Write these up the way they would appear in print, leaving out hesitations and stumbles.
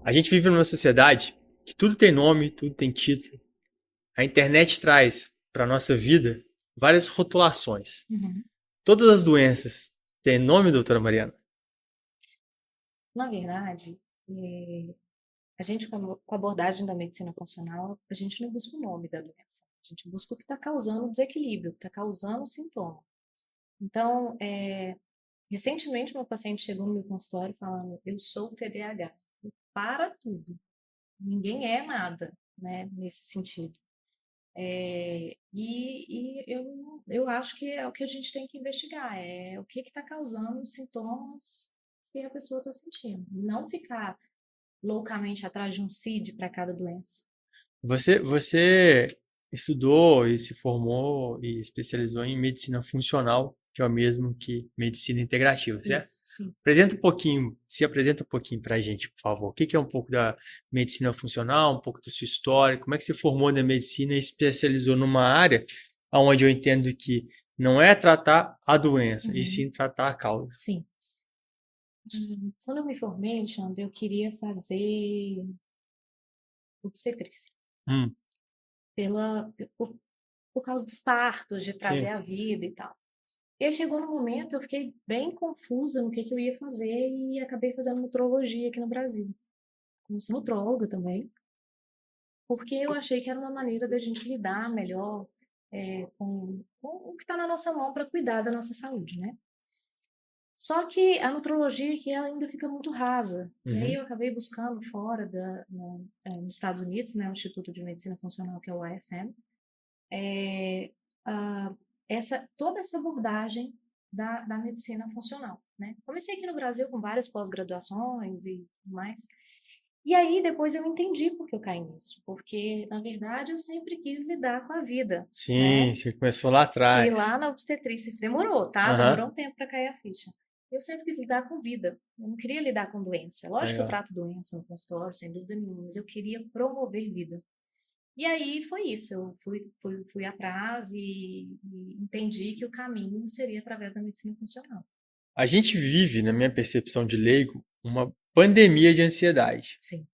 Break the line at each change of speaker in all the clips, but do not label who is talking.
A gente vive numa sociedade que tudo tem nome, tudo tem título. A internet traz para nossa vida várias rotulações.
Uhum.
Todas as doenças têm nome, doutora Mariana?
Na verdade, a gente, com a abordagem da medicina funcional, a gente não busca o nome da doença. A gente busca o que está causando o desequilíbrio, o que está causando o sintoma. Então, recentemente, uma paciente chegou no meu consultório falando: eu sou TDAH. Para tudo. Ninguém é nada, né, nesse sentido. E eu acho que é o que a gente tem que investigar, é o que está causando os sintomas que a pessoa está sentindo. Não ficar loucamente atrás de um CID para cada doença.
Você estudou e se formou e especializou em medicina funcional, que é o mesmo que medicina integrativa, certo?
Isso, sim.
Se apresenta um pouquinho para a gente, por favor. O que é um pouco da medicina funcional, um pouco da sua história, como é que você formou na medicina e especializou numa área onde eu entendo que não é tratar a doença, e
Uhum,
sim tratar a causa.
sim. Quando eu me formei, Alexandre, eu queria fazer obstetrícia.
Hum,
Pela, por, por causa dos partos, de trazer
sim.
a vida e tal. E aí chegou no momento, eu fiquei bem confusa no que eu ia fazer e acabei fazendo nutrologia aqui no Brasil. Como sou nutróloga também, porque eu achei que era uma maneira da gente lidar melhor com o que está na nossa mão para cuidar da nossa saúde, né? Só que a nutrologia aqui ela ainda fica muito rasa. E aí
Uhum.
eu acabei buscando fora nos Estados Unidos, né, o Instituto de Medicina Funcional, que é o IFM, é, ah, toda essa abordagem da medicina funcional, né? Comecei aqui no Brasil com várias pós-graduações e tudo mais. E aí depois eu entendi por que eu caí nisso, porque na verdade eu sempre quis lidar com a vida,
Sim,
né?
você começou lá
Que
atrás.
lá na obstetrícia isso demorou, tá?
Aham,
Demorou um tempo para cair a ficha. Eu sempre quis lidar com vida. Eu não queria lidar com doença. Lógico que eu
legal.
trato doença no consultório, sem dúvida nenhuma, mas eu queria promover vida. E aí foi isso, eu fui atrás e entendi que o caminho seria através da medicina funcional.
A gente vive, na minha percepção de leigo, uma pandemia de ansiedade.
Sim.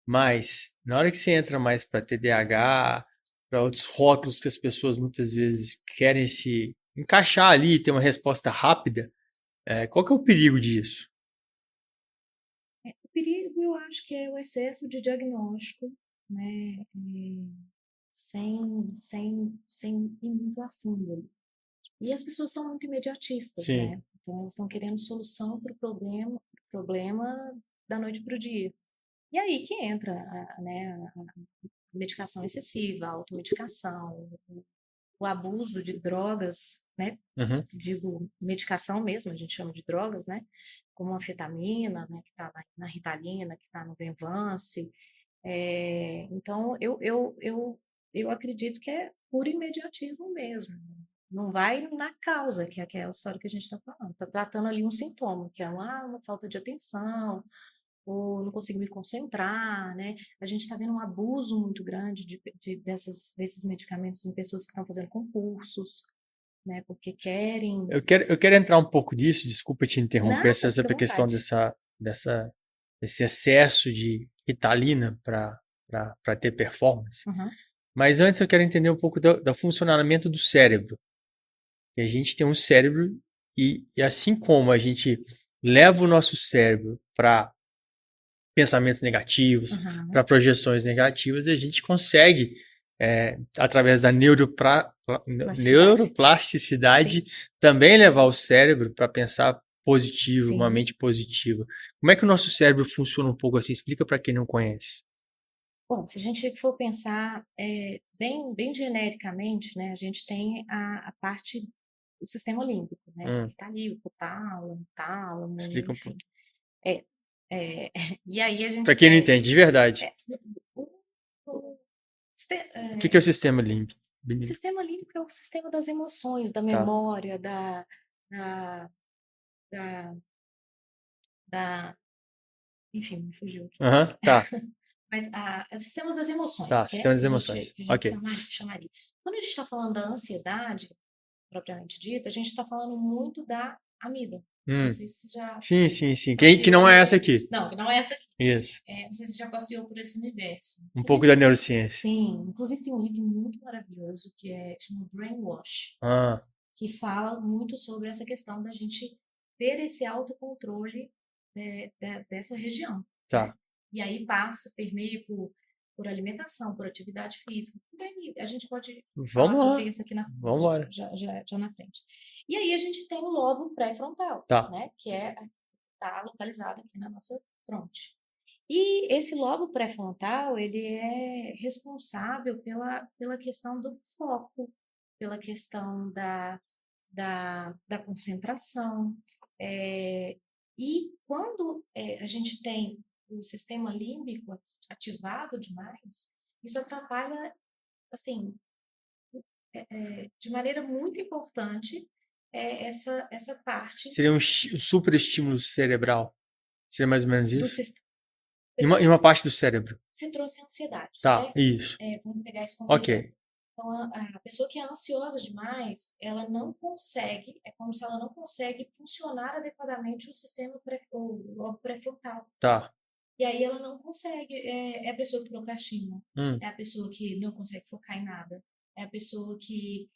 Mas, na hora que você entra mais para TDAH, para outros rótulos que as pessoas muitas vezes querem se encaixar ali e ter uma resposta rápida, qual que é o perigo disso?
O perigo, eu acho que é o excesso de diagnóstico, né? Sem ir muito a fundo. E as pessoas são muito imediatistas,
Sim.
né? Então, elas estão querendo solução para o problema da noite para o dia. E aí que entra a medicação excessiva, a automedicação, o abuso de drogas, né?
Uhum.
Digo, medicação mesmo, a gente chama de drogas, né? Como a anfetamina, né? Que está na Ritalina, que está no Venvance. Então, eu acredito que é puro imediatismo mesmo. Não vai na causa, que é aquela história que a gente está falando. Está tratando ali um sintoma, que é uma falta de atenção, ou não consigo me concentrar, né? A gente está vendo um abuso muito grande desses medicamentos em pessoas que estão fazendo concursos, né? Porque querem.
Eu quero entrar um pouco disso, desculpa te interromper,
Nada,
essa
fica à
questão
vontade.
desse excesso de Ritalina para ter performance.
Uhum,
Mas antes eu quero entender um pouco do funcionamento do cérebro. Que a gente tem um cérebro e assim como a gente leva o nosso cérebro para pensamentos negativos,
uhum,
para projeções negativas, a gente consegue, através da
plasticidade.
neuroplasticidade,
Sim,
também levar o cérebro para pensar positivo, uma
sim.
mente positiva. Como é que o nosso cérebro funciona um pouco assim? Explica para quem não conhece.
Bom, se a gente for pensar bem genericamente, né, a gente tem a parte do sistema límbico, né, que está ali, o hipotálamo, tálamo,
Explica um
enfim.
pouco.
É, é, e aí a
Para
gente
quem não
tem
entende, de verdade.
é, o, o, siste-
O que é o
é,
sistema límbico?
o sistema límbico é o sistema das emoções, da
Tá.
memória, da, da, enfim, me fugiu aqui.
Aham, tá.
Mas é o sistema das emoções,
Tá.
que é
Sistema das
que a gente,
emoções.
que a gente
Ok.
chamaria. Quando a gente está falando da ansiedade, propriamente dita, a gente está falando muito da amida.
Hum.
Não sei se já
Sim. Que não é essa aqui.
Não, que não é essa aqui.
Isso.
Não sei se já passeou por esse universo.
Um pouco da neurociência.
Sim, inclusive tem um livro muito maravilhoso que chama Brainwash, que fala muito sobre essa questão da gente ter esse autocontrole dessa região.
Tá.
Né? E aí permeia por alimentação, por atividade física. E aí a gente pode falar sobre isso aqui na frente, já na frente. E aí a gente tem o lobo pré-frontal,
tá.
né? Que está localizado aqui na nossa fronte. E esse lobo pré-frontal, ele é responsável pela questão do foco, pela questão da concentração. E quando a gente tem o sistema límbico ativado demais, isso atrapalha, assim, de maneira muito importante essa parte.
Seria um super estímulo cerebral. Seria mais ou menos isso?
Em
uma parte do cérebro.
Você trouxe ansiedade,
tá,
certo?
Isso.
Vamos pegar isso como exemplo. Então, a pessoa que é ansiosa demais, ela não consegue, é como se ela não consegue funcionar adequadamente o lobo pré-frontal.
Tá.
E aí ela não consegue, é a pessoa que procrastina, é a pessoa que não consegue focar em nada, é a pessoa que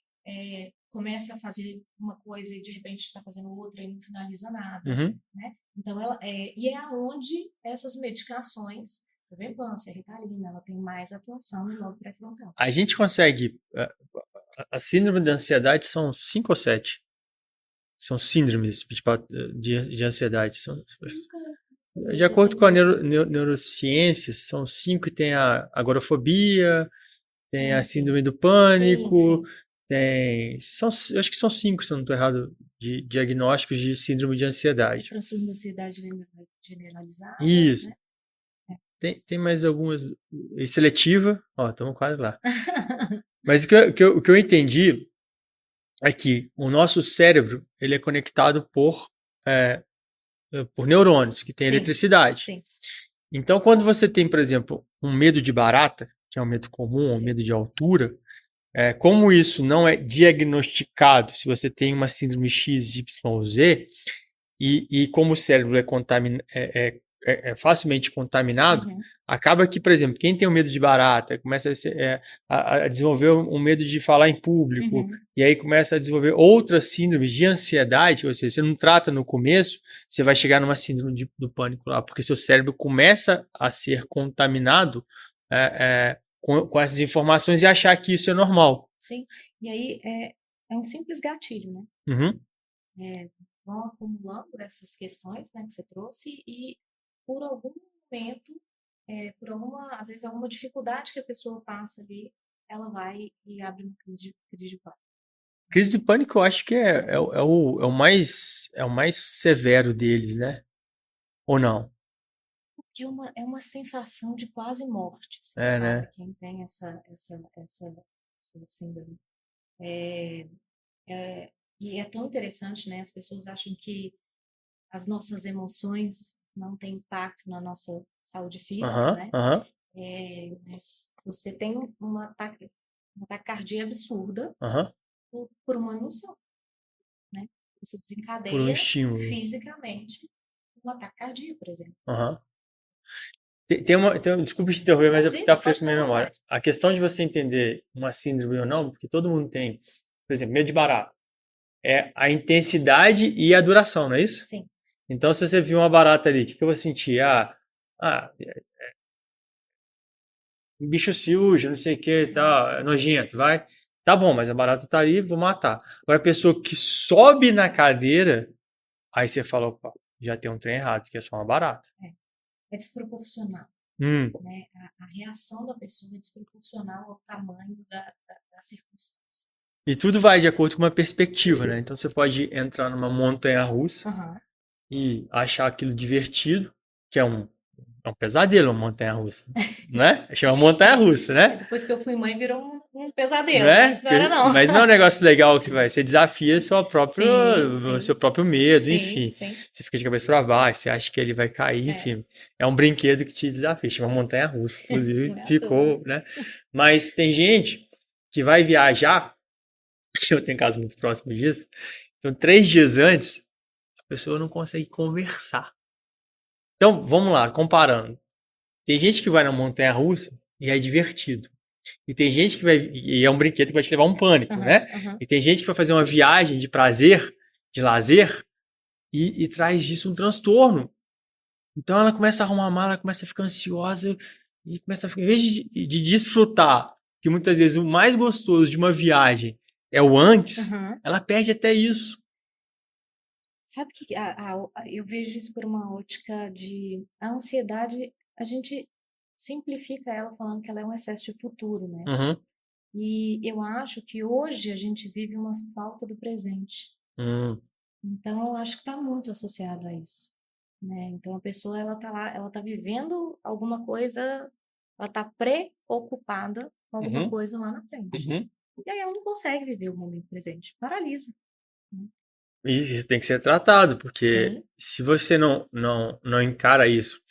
começa a fazer uma coisa e de repente está fazendo outra e não finaliza nada, né? Então, e é onde essas medicações, a Venvanse, a Ritalina, ela tem mais atuação no lobo pré-frontal.
A gente consegue, a síndrome da ansiedade são 5 ou 7? São síndromes de ansiedade. De acordo com a neurociência, são 5 e tem a agorafobia, tem a síndrome do pânico, acho que são 5, se eu não estou errado, de diagnósticos de síndrome de ansiedade.
Transtorno de ansiedade generalizada.
Isso.
Né?
Tem mais algumas. E seletiva, estamos quase lá. Mas o que eu entendi é que o nosso cérebro ele é conectado por neurônios, que tem eletricidade.
Sim.
Então, quando você tem, por exemplo, um medo de barata, que é um medo comum, um medo de altura, como isso não é diagnosticado, se você tem uma síndrome X, Y ou Z, e como o cérebro é facilmente contaminado, acaba que, por exemplo, quem tem o medo de barata começa a desenvolver um medo de falar em público, e aí começa a desenvolver outras síndromes de ansiedade, ou seja, você não trata no começo, você vai chegar numa síndrome do pânico lá, porque seu cérebro começa a ser contaminado com essas informações e achar que isso é normal.
Sim, e aí é um simples gatilho, né? Vão acumulando essas questões, né, que você trouxe e por algum momento, às vezes alguma dificuldade que a pessoa passa ali, ela vai e abre uma crise de pânico.
Crise de pânico eu acho que é o mais severo deles, né? Ou não?
Porque é uma sensação de quase morte, sabe?
Né?
Quem tem essa síndrome. E é tão interessante, né? As pessoas acham que as nossas emoções não têm impacto na nossa saúde física, né? Mas você tem uma taquicardia absurda por uma emoção, né? Isso desencadeia
por um estímulo.
Fisicamente uma taquicardia, por exemplo.
Desculpa te interromper, mas é porque está fresco na minha memória. A questão de você entender uma síndrome ou não, porque todo mundo tem, por exemplo, medo de barata, é a intensidade e a duração, não é isso?
Sim.
Então, se você viu uma barata ali, o que eu vou sentir? Um bicho sujo, não sei o que e tal, nojento, vai. Tá bom, mas a barata tá ali, vou matar. Agora, a pessoa que sobe na cadeira, aí você fala, opa, já tem um trem errado, que é só uma barata.
É desproporcional. Né? A reação da pessoa é desproporcional ao tamanho da circunstância.
E tudo vai de acordo com uma perspectiva, né? Então, você pode entrar numa montanha-russa e achar aquilo divertido, que é um pesadelo, uma montanha-russa, né? Chama montanha-russa, né?
Depois que eu fui mãe, virou um pesadelo, né? Não era não.
Mas não é um negócio legal que você desafia seu próprio medo, enfim.
Sim.
Você fica de cabeça para baixo, você acha que ele vai cair, enfim. É um brinquedo que te desafia, chama montanha-russa, inclusive ficou, né? Mas tem gente que vai viajar eu tenho caso muito próximo disso. Então, 3 dias antes, a pessoa não consegue conversar. Então, vamos lá, comparando. Tem gente que vai na montanha-russa e é divertido. E tem gente que vai. E é um brinquedo que vai te levar a um pânico, né? E tem gente que vai fazer uma viagem de prazer, de lazer, e traz disso um transtorno. Então ela começa a arrumar a mala, começa a ficar ansiosa e começa a ficar. Em vez de desfrutar, que muitas vezes o mais gostoso de uma viagem é o antes, ela perde até isso.
Sabe que eu vejo isso por uma ótica de a ansiedade, a gente simplifica ela falando que ela é um excesso de futuro, né?
Uhum.
E eu acho que hoje a gente vive uma falta do presente. Então eu acho que está muito associado a isso, né? Então a pessoa ela tá lá, ela tá vivendo alguma coisa, ela tá preocupada com alguma coisa lá na frente. E aí ela não consegue viver o momento presente, paralisa.
E isso tem que ser tratado, porque
Sim.
se você não encara isso,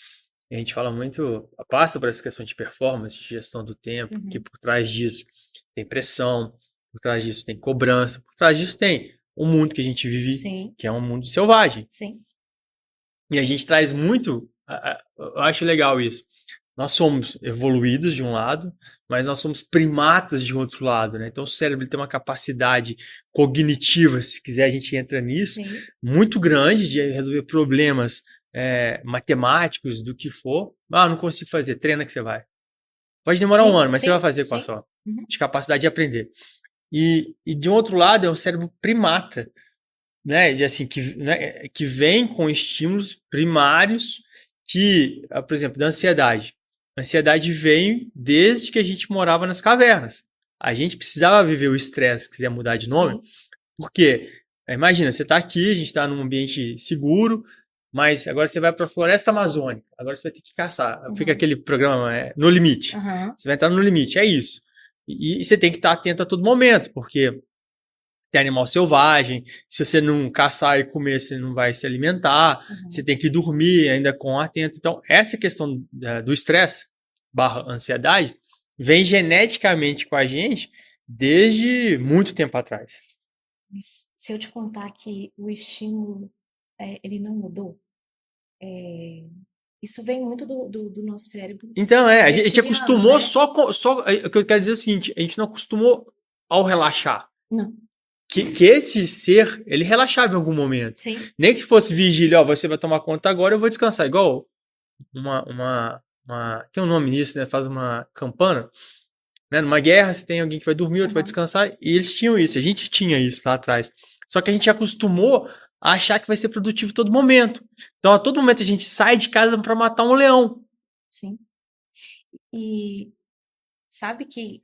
a gente fala muito, passa por essa questão de performance, de gestão do tempo, que por trás disso tem pressão, por trás disso tem cobrança, por trás disso tem o mundo que a gente vive,
Sim.
que é um mundo selvagem.
Sim.
E a gente traz muito, eu acho legal isso. Nós somos evoluídos de um lado, mas nós somos primatas de outro lado, né? Então o cérebro tem uma capacidade cognitiva, se quiser a gente entra nisso,
Sim.
muito grande de resolver problemas matemáticos, do que for. Ah, não consigo fazer, treina que você vai. Pode demorar um ano, mas você vai fazer com a sua de capacidade de aprender. E de um outro lado é um cérebro primata, né, de assim, que vem com estímulos primários que, por exemplo, da ansiedade. A ansiedade vem desde que a gente morava nas cavernas. A gente precisava viver o estresse, se quiser mudar de nome, porque, imagina, você está aqui, a gente está num ambiente seguro, mas agora você vai para a floresta amazônica, agora você vai ter que caçar. Fica aquele programa No Limite. Você vai entrar no limite, é isso. E você tem que estar atento a todo momento, porque tem animal selvagem, se você não caçar e comer, você não vai se alimentar, você tem que dormir ainda com atento. Então, essa questão do estresse / ansiedade vem geneticamente com a gente desde muito tempo atrás.
Mas se eu te contar que o estímulo, ele não mudou, isso vem muito do nosso cérebro.
Então, a gente
reptiliano,
acostumou
né?
só. O que eu quero dizer é o seguinte: a gente não acostumou ao relaxar.
Não.
Que esse ser, ele relaxava em algum momento.
Sim.
Nem que fosse vigília, ó, você vai tomar conta agora, eu vou descansar. Igual tem um nome nisso, né? Faz uma campana. Né? Numa guerra, você tem alguém que vai dormir, outro vai descansar. E eles tinham isso, a gente tinha isso lá atrás. Só que a gente acostumou a achar que vai ser produtivo todo momento. Então, a todo momento, a gente sai de casa para matar um leão.
Sim. E sabe que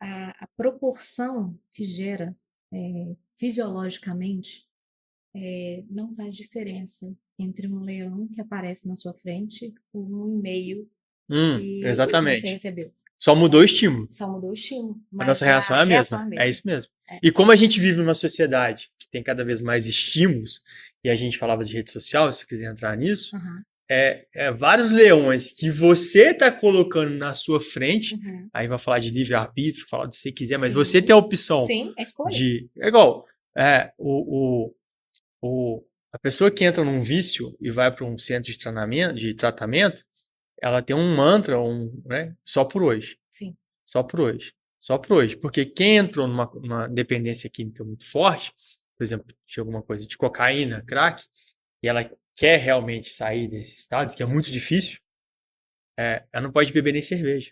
a proporção que gera fisiologicamente não faz diferença entre um leão que aparece na sua frente ou um e-mail que
Exatamente.
você recebeu.
Só mudou o estímulo.
Só mudou o estímulo.
A nossa reação é a mesma. É isso mesmo. E como a gente vive numa sociedade que tem cada vez mais estímulos, e a gente falava de rede social, se quiser entrar nisso, vários leões que você está colocando na sua frente, aí vai falar de livre-arbítrio, falar do que você quiser, mas você tem a opção de... É igual, a pessoa que entra num vício e vai para um centro de tratamento, ela tem um mantra, né, só por hoje.
Sim.
Só por hoje. Só por hoje. Porque quem entrou numa dependência química muito forte, por exemplo, de alguma coisa de cocaína, crack, e ela quer realmente sair desse estado, que é muito difícil, ela não pode beber nem cerveja.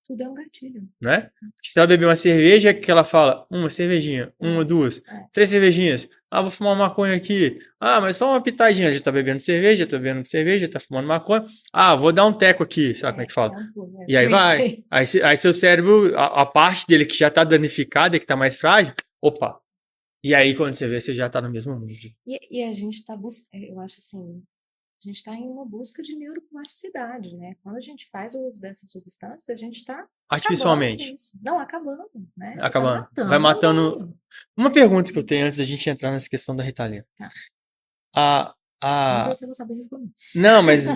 Tudo é um gatilho.
Não é? Porque se ela beber uma cerveja, que ela fala, uma cervejinha, uma, duas, 3 cervejinhas. Ah, vou fumar uma maconha aqui. Ah, mas só uma pitadinha. Já tá bebendo cerveja, tá bebendo cerveja, tá fumando maconha. Ah, vou dar um teco aqui. Sabe como é que fala? E aí vai. Aí seu cérebro, a parte dele que já tá danificada, que tá mais frágil, opa. E aí quando você vê, você já tá no mesmo mundo.
E a gente tá buscando, eu acho assim, a gente está em uma busca de neuroplasticidade, né? Quando a gente faz o uso dessas substâncias, a gente está
artificialmente.
Não, acabando, né?
Acabando. Vai matando. Uma pergunta que eu tenho antes da gente entrar nessa questão da Ritalina.
Tá. Não você não sabe responder.
Não, mas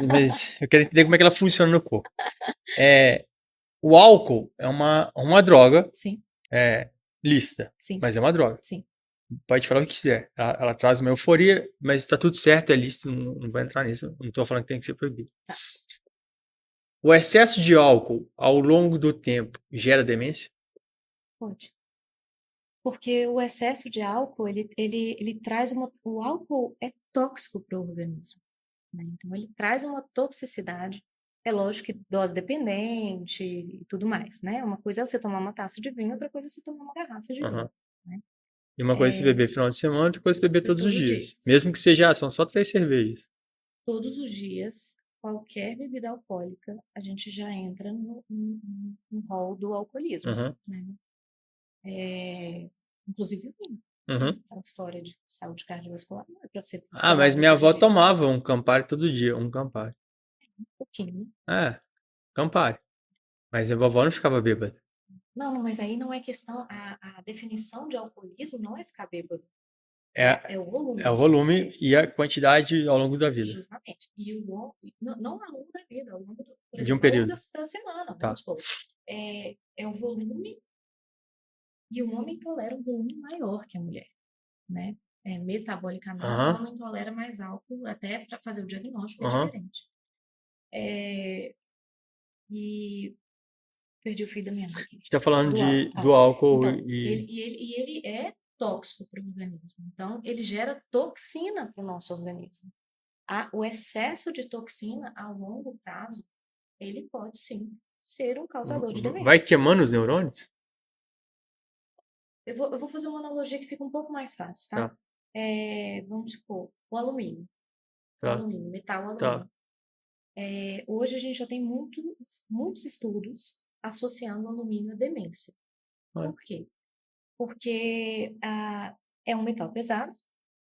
eu quero entender como é que ela funciona no corpo. O álcool é uma droga.
Sim.
lícita,
Sim,
mas é uma droga.
sim.
Pode falar o que quiser. Ela traz uma euforia, mas tá tudo certo, é lícito, não vai entrar nisso. Não tô falando que tem que ser proibido.
Tá.
O excesso de álcool ao longo do tempo gera demência?
Pode. Porque o excesso de álcool, ele traz uma. O álcool é tóxico para o organismo, né? Então, ele traz uma toxicidade. É lógico que dose dependente e tudo mais, né? Uma coisa é você tomar uma taça de vinho, outra coisa é você tomar uma garrafa de vinho,
Aham.
né?
E uma coisa é você beber final de semana, outra coisa é beber todos os
Todos os
dias.
dias.
Mesmo que seja, são só 3 cervejas.
Todos os dias, qualquer bebida alcoólica, a gente já entra no rol do alcoolismo,
Uhum,
né? Inclusive o vinho.
uhum.
Aquela história de saúde cardiovascular não é para ser
Ah, mas
tomado
minha
todo
avó
dia.
tomava um Campari todo dia, um Campari.
Um pouquinho.
É, Campari. Mas a vovó não ficava bêbada.
Não, não, mas aí não é questão. A definição de alcoolismo não é ficar bêbado,
É,
é o volume.
é o volume e a quantidade ao longo da vida.
Justamente. E não ao longo da vida, ao longo por
De um
exemplo, ao longo
período.
da semana,
Tá.
vamos supor. É o volume, e o homem tolera um volume maior que a mulher, né? Metabolicamente, o
Aham,
homem tolera mais álcool, até para fazer o diagnóstico é
aham.
diferente. E perdi o fio da meada aqui.
A gente tá falando
Do álcool.
do álcool
Então,
e
ele é tóxico para o organismo. Então, ele gera toxina para o nosso organismo. O excesso de toxina, a longo prazo, ele pode sim ser um causador de
vai
demência.
queimando os neurônios?
Eu vou fazer uma analogia que fica um pouco mais fácil, tá?
Tá,
Vamos supor, o alumínio. O
tá,
alumínio, metal
tá.
alumínio. Hoje a gente já tem muitos estudos associando o alumínio à demência.
Olha,
Por quê? Porque é um metal pesado,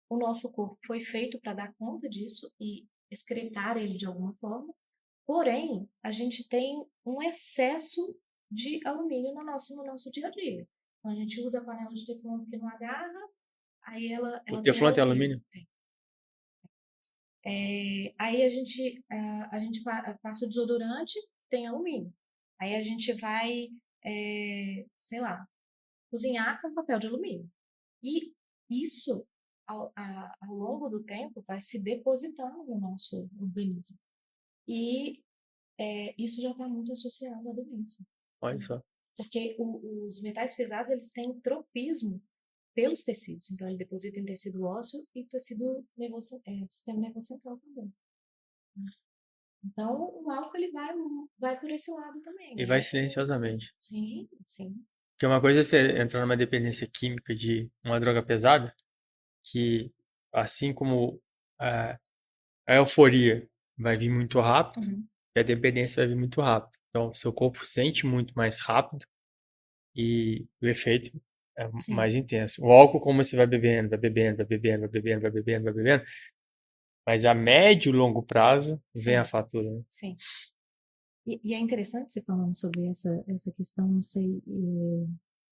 o nosso corpo foi feito para dar conta disso e excretar ele de alguma forma, porém, a gente tem um excesso de alumínio no nosso dia a dia. Então, a gente usa a panela de teflon que não agarra, aí
o
ela tem
teflon tem
alumínio.
alumínio?
Tem. Aí a gente passa o desodorante, tem alumínio. Aí a gente vai, sei lá, cozinhar com papel de alumínio. E isso, ao longo do tempo, vai se depositando no nosso organismo. E isso já está muito associado à demência.
Olha só.
Porque os metais pesados, eles têm tropismo pelos tecidos. Então, ele deposita em tecido ósseo e tecido nervoso, sistema nervoso central também. Então, o álcool, ele vai por esse lado também.
E
Ele
vai
vai por...
silenciosamente.
Sim, sim.
Porque uma coisa é você entrar numa dependência química de uma droga pesada, que assim como a euforia vai vir muito rápido,
Uhum.
e a dependência vai vir muito rápido. Então, seu corpo sente muito mais rápido e o efeito é
Sim,
mais intenso. O álcool, como você vai bebendo, vai bebendo, vai bebendo, vai bebendo, vai bebendo, vai bebendo, mas a médio e longo prazo vem a
sim,
fatura, né?
sim. E é interessante você falando sobre essa questão, não sei,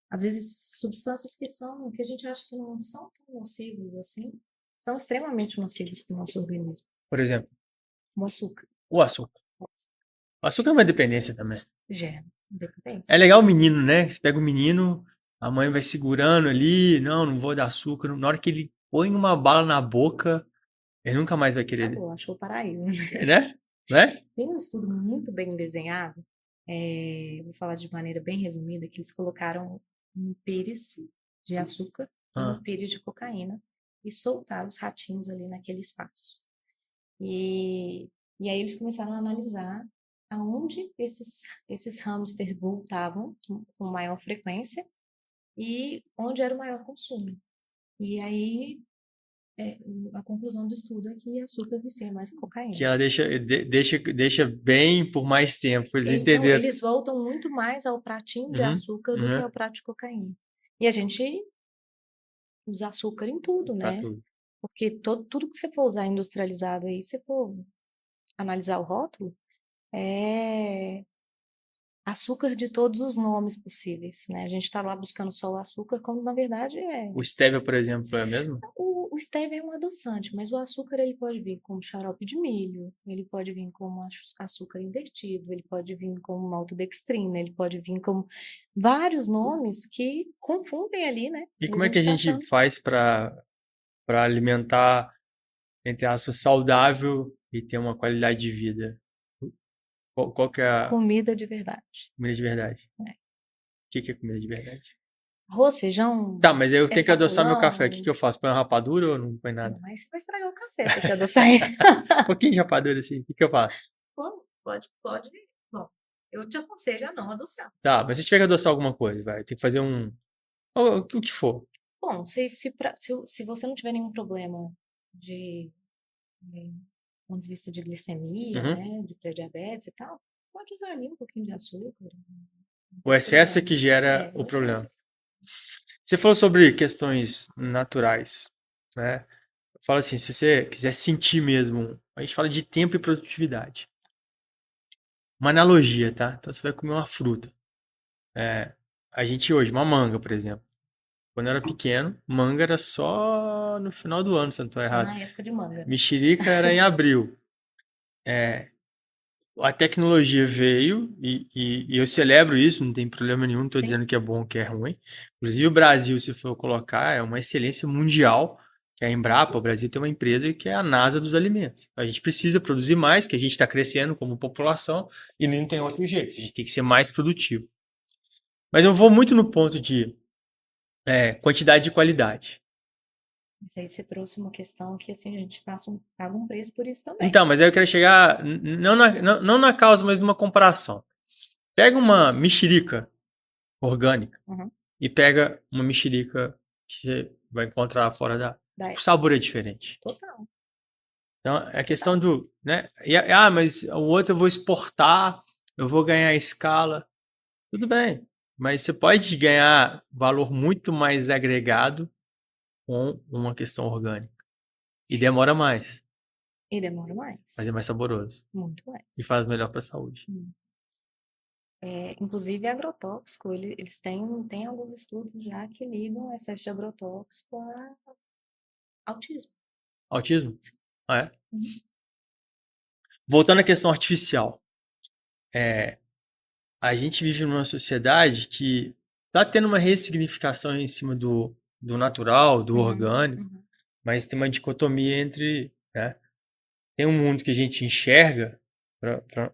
às vezes substâncias que a gente acha que não são tão nocivas assim, são extremamente nocivas para o nosso organismo.
Por exemplo,
O açúcar.
o açúcar. O açúcar é uma dependência também.
Gera
É
dependência.
legal o menino, né? Você pega o menino, a mãe vai segurando ali, não vou dar açúcar. Na hora que ele põe uma bala na boca, ele nunca mais vai querer,
Acabou, achou o paraíso.
né? Né?
Tem um estudo muito bem desenhado, vou falar de maneira bem resumida, que eles colocaram um pires de açúcar e um
Ah,
pires de cocaína e soltaram os ratinhos ali naquele espaço. E aí eles começaram a analisar aonde esses hamsters voltavam com maior frequência e onde era o maior consumo. E aí a conclusão do estudo é que açúcar vicia mais que
que
cocaína.
ela deixa bem por mais tempo. Eles
Não,
entenderam.
eles voltam muito mais ao pratinho de
Uhum,
açúcar do que
uhum,
ao prato de cocaína. E a gente usa açúcar em tudo,
pra
né?
tudo.
Porque tudo que você for usar industrializado aí, se for analisar o rótulo, é açúcar de todos os nomes possíveis, né? A gente tá lá buscando só o açúcar, quando na verdade é.
O stevia, por exemplo, é mesmo?
O O stevia é um adoçante, mas o açúcar ele pode vir como xarope de milho, ele pode vir como açúcar invertido, ele pode vir como maltodextrina, ele pode vir como vários nomes que confundem ali, né?
E
E a
como é que a
gente tá
gente
achando.
faz para alimentar, entre aspas, saudável e ter uma qualidade de vida? Qual que é a
Comida de verdade,
comida de verdade?
né?
O que que é comida de verdade?
Arroz, feijão,
Tá, mas eu
é
tenho que adoçar meu café. O que
sacolão.
que eu faço? Põe uma rapadura ou não põe nada?
Não, mas você vai estragar o café se você adoçar ele.
Um pouquinho de rapadura, assim. O que que eu faço?
Bom, pode. Bom, eu te aconselho a não adoçar.
Tá, mas se tiver que adoçar alguma coisa, vai. Tem que fazer um. O que for.
Bom, se você não tiver nenhum problema de, do ponto de vista de glicemia,
Uhum.
né, de pré-diabetes e tal, pode usar ali um pouquinho de açúcar, não
O
tem
excesso é
problema.
que gera
É,
o
o excesso.
problema. Você falou sobre questões naturais, né? Fala assim, se você quiser sentir mesmo, a gente fala de tempo e produtividade. Uma analogia, tá? Então você vai comer uma fruta. É, a gente hoje, uma manga, por exemplo. Quando eu era pequeno, manga era só no final do ano, se eu não estou
Só
errado.
na época de manga, né?
Mexerica era em abril. A tecnologia veio e eu celebro isso, não tem problema nenhum, não estou
Sim,
dizendo que é bom ou que é ruim. Inclusive o Brasil, se for colocar, é uma excelência mundial, que é a Embrapa. O Brasil tem uma empresa que é a NASA dos alimentos. A gente precisa produzir mais, que a gente está crescendo como população e não tem outro jeito, a gente tem que ser mais produtivo. Mas eu vou muito no ponto de quantidade e qualidade.
mas aí você trouxe uma questão que assim a gente paga um preço por isso também.
Então, mas aí eu quero chegar não na causa, mas numa comparação. Pega uma mexerica orgânica
Uhum.
e pega uma mexerica que você vai encontrar fora da. O
Daí,
sabor é diferente.
total,
Então, é a questão
total.
do, né? Mas o outro eu vou exportar, eu vou ganhar escala. Tudo bem, mas você pode ganhar valor muito mais agregado com uma questão orgânica. E demora mais,
E demora
mas
mais,
é mais saboroso
muito
e
mais.
faz melhor para a saúde.
Muito mais. Inclusive é agrotóxico, eles têm alguns estudos já que ligam excesso de agrotóxico a autismo.
Autismo? Ah, é?
Uhum.
Voltando à questão artificial. A gente vive numa sociedade que está tendo uma ressignificação em cima do natural, do
Uhum,
orgânico,
uhum,
mas tem uma dicotomia entre, né? Tem um mundo que a gente enxerga para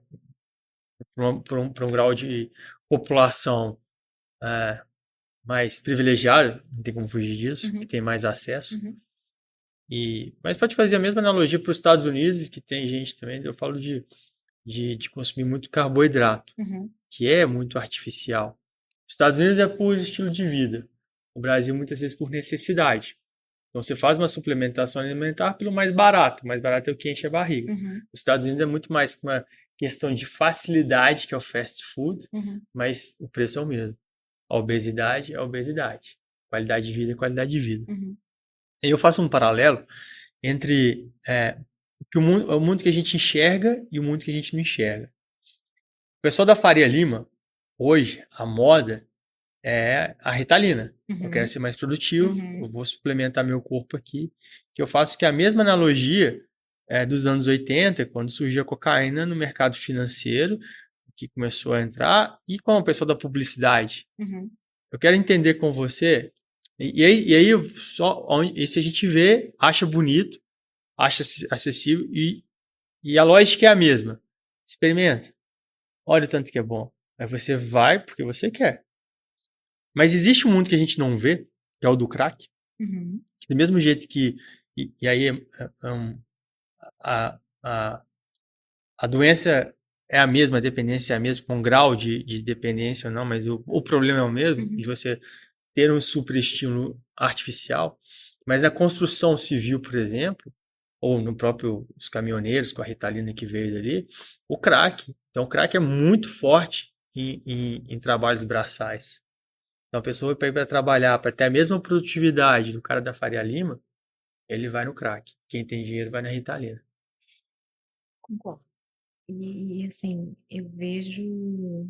um grau de população mais privilegiado, não tem como fugir disso, que
uhum,
tem mais acesso.
uhum,
Mas pode fazer a mesma analogia para os Estados Unidos, que tem gente também, eu falo de consumir muito carboidrato,
uhum.
que é muito artificial. Os Estados Unidos é por estilo de vida. O Brasil, muitas vezes, por necessidade. Então, você faz uma suplementação alimentar pelo mais barato é o que enche a barriga.
Uhum,
Os Estados Unidos é muito mais uma questão de facilidade, que é o fast food,
uhum,
mas o preço é o mesmo. A obesidade é a obesidade. Qualidade de vida é qualidade de vida.
uhum,
E eu faço um paralelo entre o mundo que a gente enxerga e o mundo que a gente não enxerga. O pessoal da Faria Lima, hoje, a moda é a Ritalina. Eu quero
uhum,
ser mais produtivo, eu
uhum,
vou suplementar meu corpo aqui, que eu faço que a mesma analogia dos anos 80, quando surgiu a cocaína no mercado financeiro, que começou a entrar, e com o pessoal da publicidade.
uhum.
Eu quero entender com você, e aí esse a gente vê, acha bonito, acha acessível, e a lógica é a mesma. Experimenta, olha o tanto que é bom. Aí você vai porque você quer. Mas existe um mundo que a gente não vê, que é o do crack,
Uhum.
que do mesmo jeito que. E aí a, a, a doença é a mesma, a dependência é a mesma, com grau de dependência ou não, mas o problema é o mesmo, de
Uhum.
você ter um superestímulo artificial. Mas a construção civil, por exemplo, ou no próprio os caminhoneiros com a Ritalina que veio dali, o crack. Então, o crack é muito forte em trabalhos braçais. Então, a pessoa para trabalhar, para ter a mesma produtividade do cara da Faria Lima, ele vai no crack. Quem tem dinheiro vai na Ritalina.
Concordo. Assim, eu vejo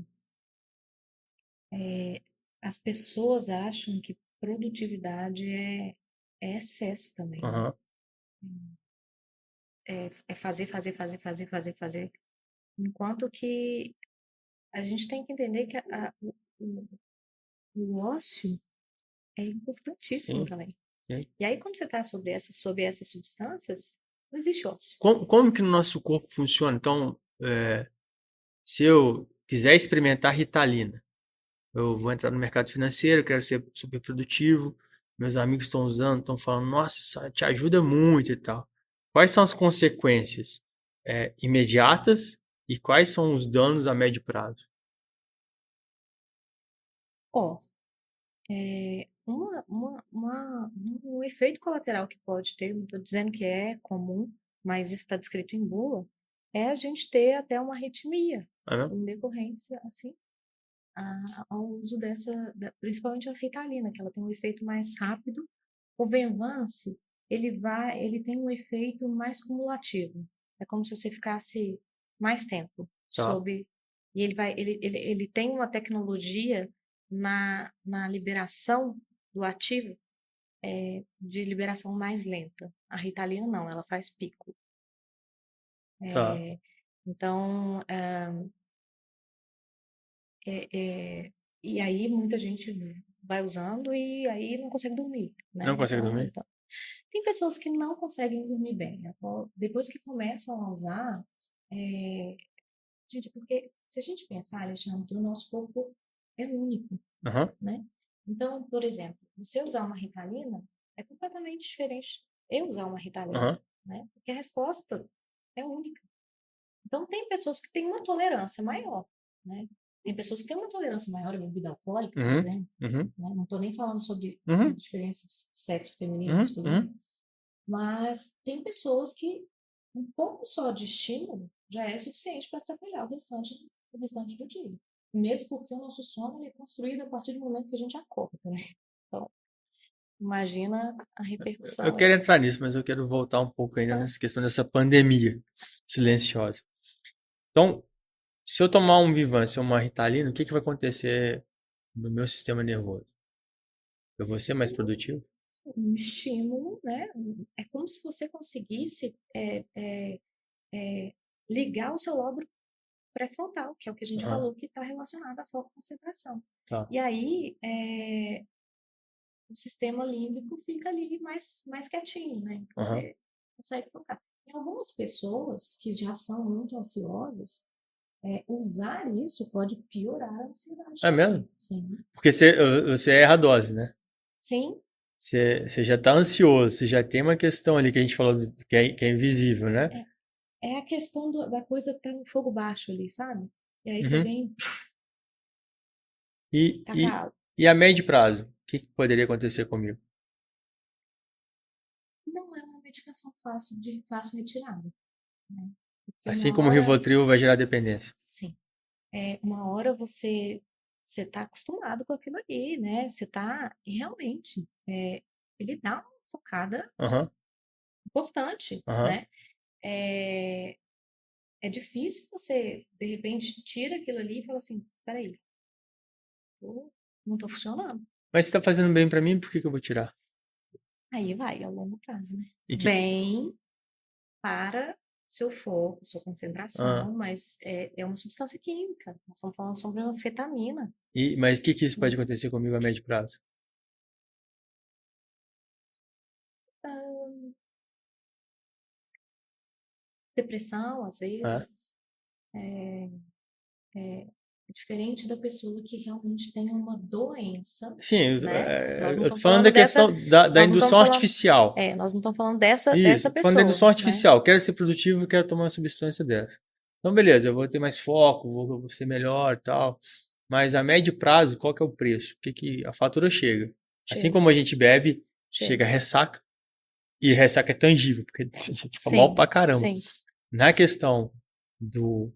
as pessoas acham que produtividade é é excesso também, né?
Aham.
É fazer, fazer, fazer, fazer, fazer, fazer. Enquanto que a gente tem que entender que o, o ócio é importantíssimo
Sim,
também.
sim.
E aí, quando você está sobre essas substâncias, não existe ócio.
Como que no nosso corpo funciona? Então, se eu quiser experimentar Ritalina, eu vou entrar no mercado financeiro, quero ser super produtivo, meus amigos estão usando, estão falando, nossa, isso te ajuda muito e tal. Quais são as consequências, imediatas e quais são os danos a médio prazo?
Ó, um efeito colateral que pode ter, não estou dizendo que é comum, mas isso está descrito em bula, é a gente ter até uma arritmia,
É mesmo?
em decorrência, assim, ao uso principalmente a Ritalina, que ela tem um efeito mais rápido. O Venvance, ele tem um efeito mais cumulativo. É como se você ficasse mais tempo
Tá,
sob, e ele tem uma tecnologia na liberação do ativo, de liberação mais lenta. A Ritalina não, ela faz pico.
tá.
É, então, e aí muita gente vai usando e aí não consegue dormir, né?
Não consegue dormir?
Então, tem pessoas que não conseguem dormir bem, né? Depois que começam a usar, é, gente, porque se a gente pensar, Alexandre, o nosso corpo é único,
Aham,
né? Então, por exemplo, você usar uma Ritalina é completamente diferente eu usar uma Ritalina,
aham,
né? Porque a resposta é única. Então, tem pessoas que têm uma tolerância maior, né? Tem pessoas que têm uma tolerância maior à bebida alcoólica, por
uhum,
exemplo,
uhum,
né? Não estou nem falando sobre
uhum,
diferença de sexo feminino e
uhum,
masculino,
uhum.
mas tem pessoas que um pouco só de estímulo já é suficiente para atrapalhar o restante do dia. Mesmo porque o nosso sono ele é construído a partir do momento que a gente acorda, né? Então, imagina a
Eu
repercussão
quero
aí.
entrar nisso, mas eu quero voltar um pouco ainda
Então,
nessa questão dessa pandemia silenciosa. Então, se eu tomar um Vivance ou uma Ritalina, o que que vai acontecer no meu sistema nervoso? Eu vou ser mais produtivo?
um estímulo, né? É como se você conseguisse ligar o seu lobo pré-frontal, que é o que a gente
Aham,
falou que está relacionado à foco e concentração.
tá.
E aí, o sistema límbico fica ali mais quietinho, né? Então,
Aham.
você consegue focar. Em algumas pessoas que já são muito ansiosas, usar isso pode piorar a ansiedade
É
também.
mesmo?
Sim.
Porque você erra a dose, né?
Sim,
Você já tá ansioso, você já tem uma questão ali que a gente falou que é invisível, né?
é a questão da coisa estar no fogo baixo ali, sabe? E aí você
Uhum.
vem,
E,
taca
e,
água.
e a médio prazo, o que que poderia acontecer comigo?
Não é uma medicação fácil retirada, né? Porque
Assim
uma
como o
hora,
Rivotril vai gerar dependência.
sim, uma hora você está acostumado com aquilo ali, né? Você está realmente, ele dá uma focada
Aham,
importante,
aham.
né? É, é difícil você, de repente, tira aquilo ali e fala assim, peraí, não estou funcionando.
Mas se tá fazendo bem pra mim, por que que eu vou tirar?
Aí vai, ao longo prazo, né?
E que,
Bem para seu foco, sua
ah,
concentração, mas é uma substância química. Nós estamos falando sobre uma anfetamina,
mas o que que isso pode
né?
acontecer comigo a médio prazo?
Ah, depressão, às
Ah,
vezes, é diferente da pessoa que realmente tem uma doença,
sim,
né? Nós não
eu tô
estamos
falando da
falando dessa,
questão da
nós não estamos
indução
falando,
artificial.
nós não estamos falando dessa
Isso, tô falando da
pessoa,
indução
né?
artificial. Quero ser produtivo, quero tomar uma substância dessa. Então, beleza, eu vou ter mais foco, vou ser melhor e tal. Mas a médio prazo, qual que é o preço? O que que a fatura chega? Assim
Chega,
como a gente bebe, chega
chega.
a ressaca, e ressaca é tangível, porque você fica mal
Sim,
pra caramba.
sim,
Na questão do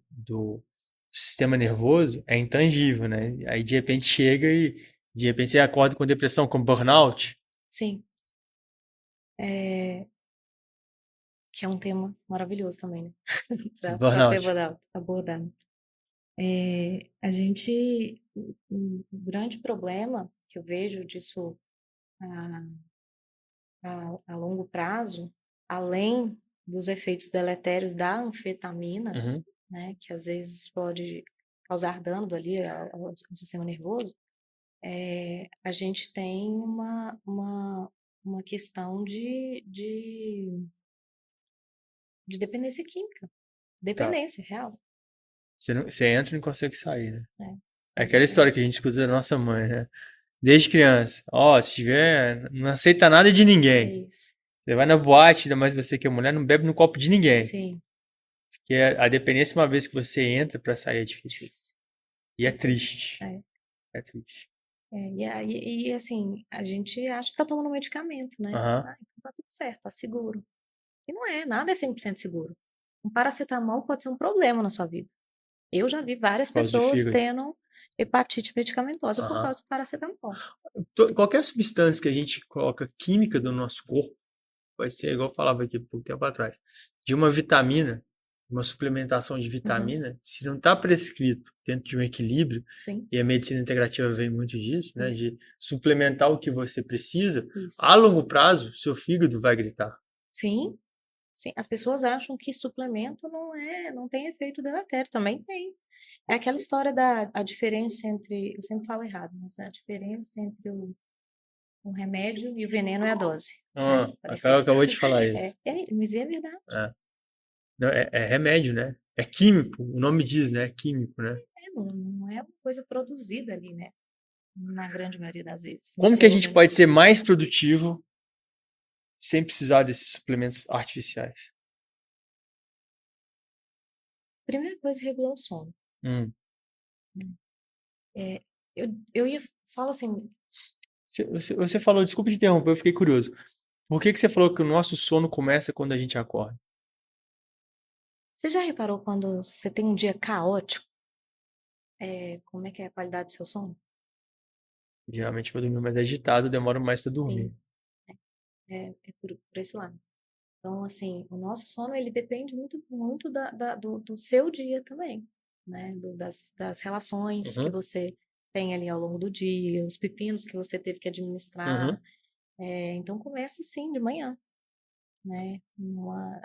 sistema nervoso, é intangível, né? Aí de repente chega e de repente você acorda com depressão, com burnout.
sim. É, que é um tema maravilhoso também, né? Para ser
Burnout.
abordado. A gente, o grande problema que eu vejo disso, a, a longo prazo, além dos efeitos deletérios da anfetamina,
Uhum.
né, que às vezes pode causar danos ali ao sistema nervoso, a gente tem uma questão de dependência química,
Tá.
dependência real,
Você entra e não consegue sair, né?
né?
É aquela história que a gente escuta da nossa mãe, né? Desde criança. Ó, se tiver, não aceita nada de
É
ninguém.
isso.
Você vai na boate, ainda mais você que é mulher, não bebe no copo de ninguém.
Sim,
Porque a dependência, uma vez que você entra, pra sair é difícil.
difícil.
E é triste.
É.
É triste.
E assim, a gente acha que tá tomando medicamento, né?
Aham.
Ah, então tá tudo certo, tá seguro. E não é, nada é 100% seguro. Um paracetamol pode ser um problema na sua vida. Eu já vi várias
Por causa do
pessoas
fígado.
tendo hepatite medicamentosa por
Aham.
causa do paracetamol.
Qualquer substância que a gente coloca química do nosso corpo, vai ser, igual eu falava aqui pouco tempo atrás, de uma vitamina, uma suplementação de
Uhum,
vitamina, se não está prescrito dentro de um equilíbrio,
sim,
e a medicina integrativa vem muito disso, né,
isso,
de suplementar o que você precisa,
isso.
a longo prazo, seu fígado vai gritar.
Sim, sim. As pessoas acham que suplemento não tem efeito deletério, também tem. É aquela história da a diferença entre, eu sempre falo errado, mas a diferença entre o remédio e o veneno é a dose, né?
Ah, a
Parecido.
Carol acabou de falar isso.
Mas é verdade.
É. Não, é remédio, né? É químico, o nome diz, né? É químico, né?
Não é uma coisa produzida ali, né? Na grande maioria das vezes, no
Como que a
seu
gente pode
organismo.
ser mais produtivo sem precisar desses suplementos artificiais?
Primeira coisa, regular o sono.
Hum.
Né? Eu ia falar assim,
Você falou, desculpa te interromper, eu fiquei curioso. Por que que você falou que o nosso sono começa quando a gente acorda?
você já reparou quando você tem um dia caótico, como é que é a qualidade do seu sono?
Geralmente vou dormir mais agitado, demoro mais para dormir.
Sim, é por esse lado. Então, assim, o nosso sono, ele depende muito, muito do seu dia também, né? Das relações que
Uhum,
você tem ali ao longo do dia, os pepinos que você teve que
uhum.
administrar. Então, começa assim, de manhã, né?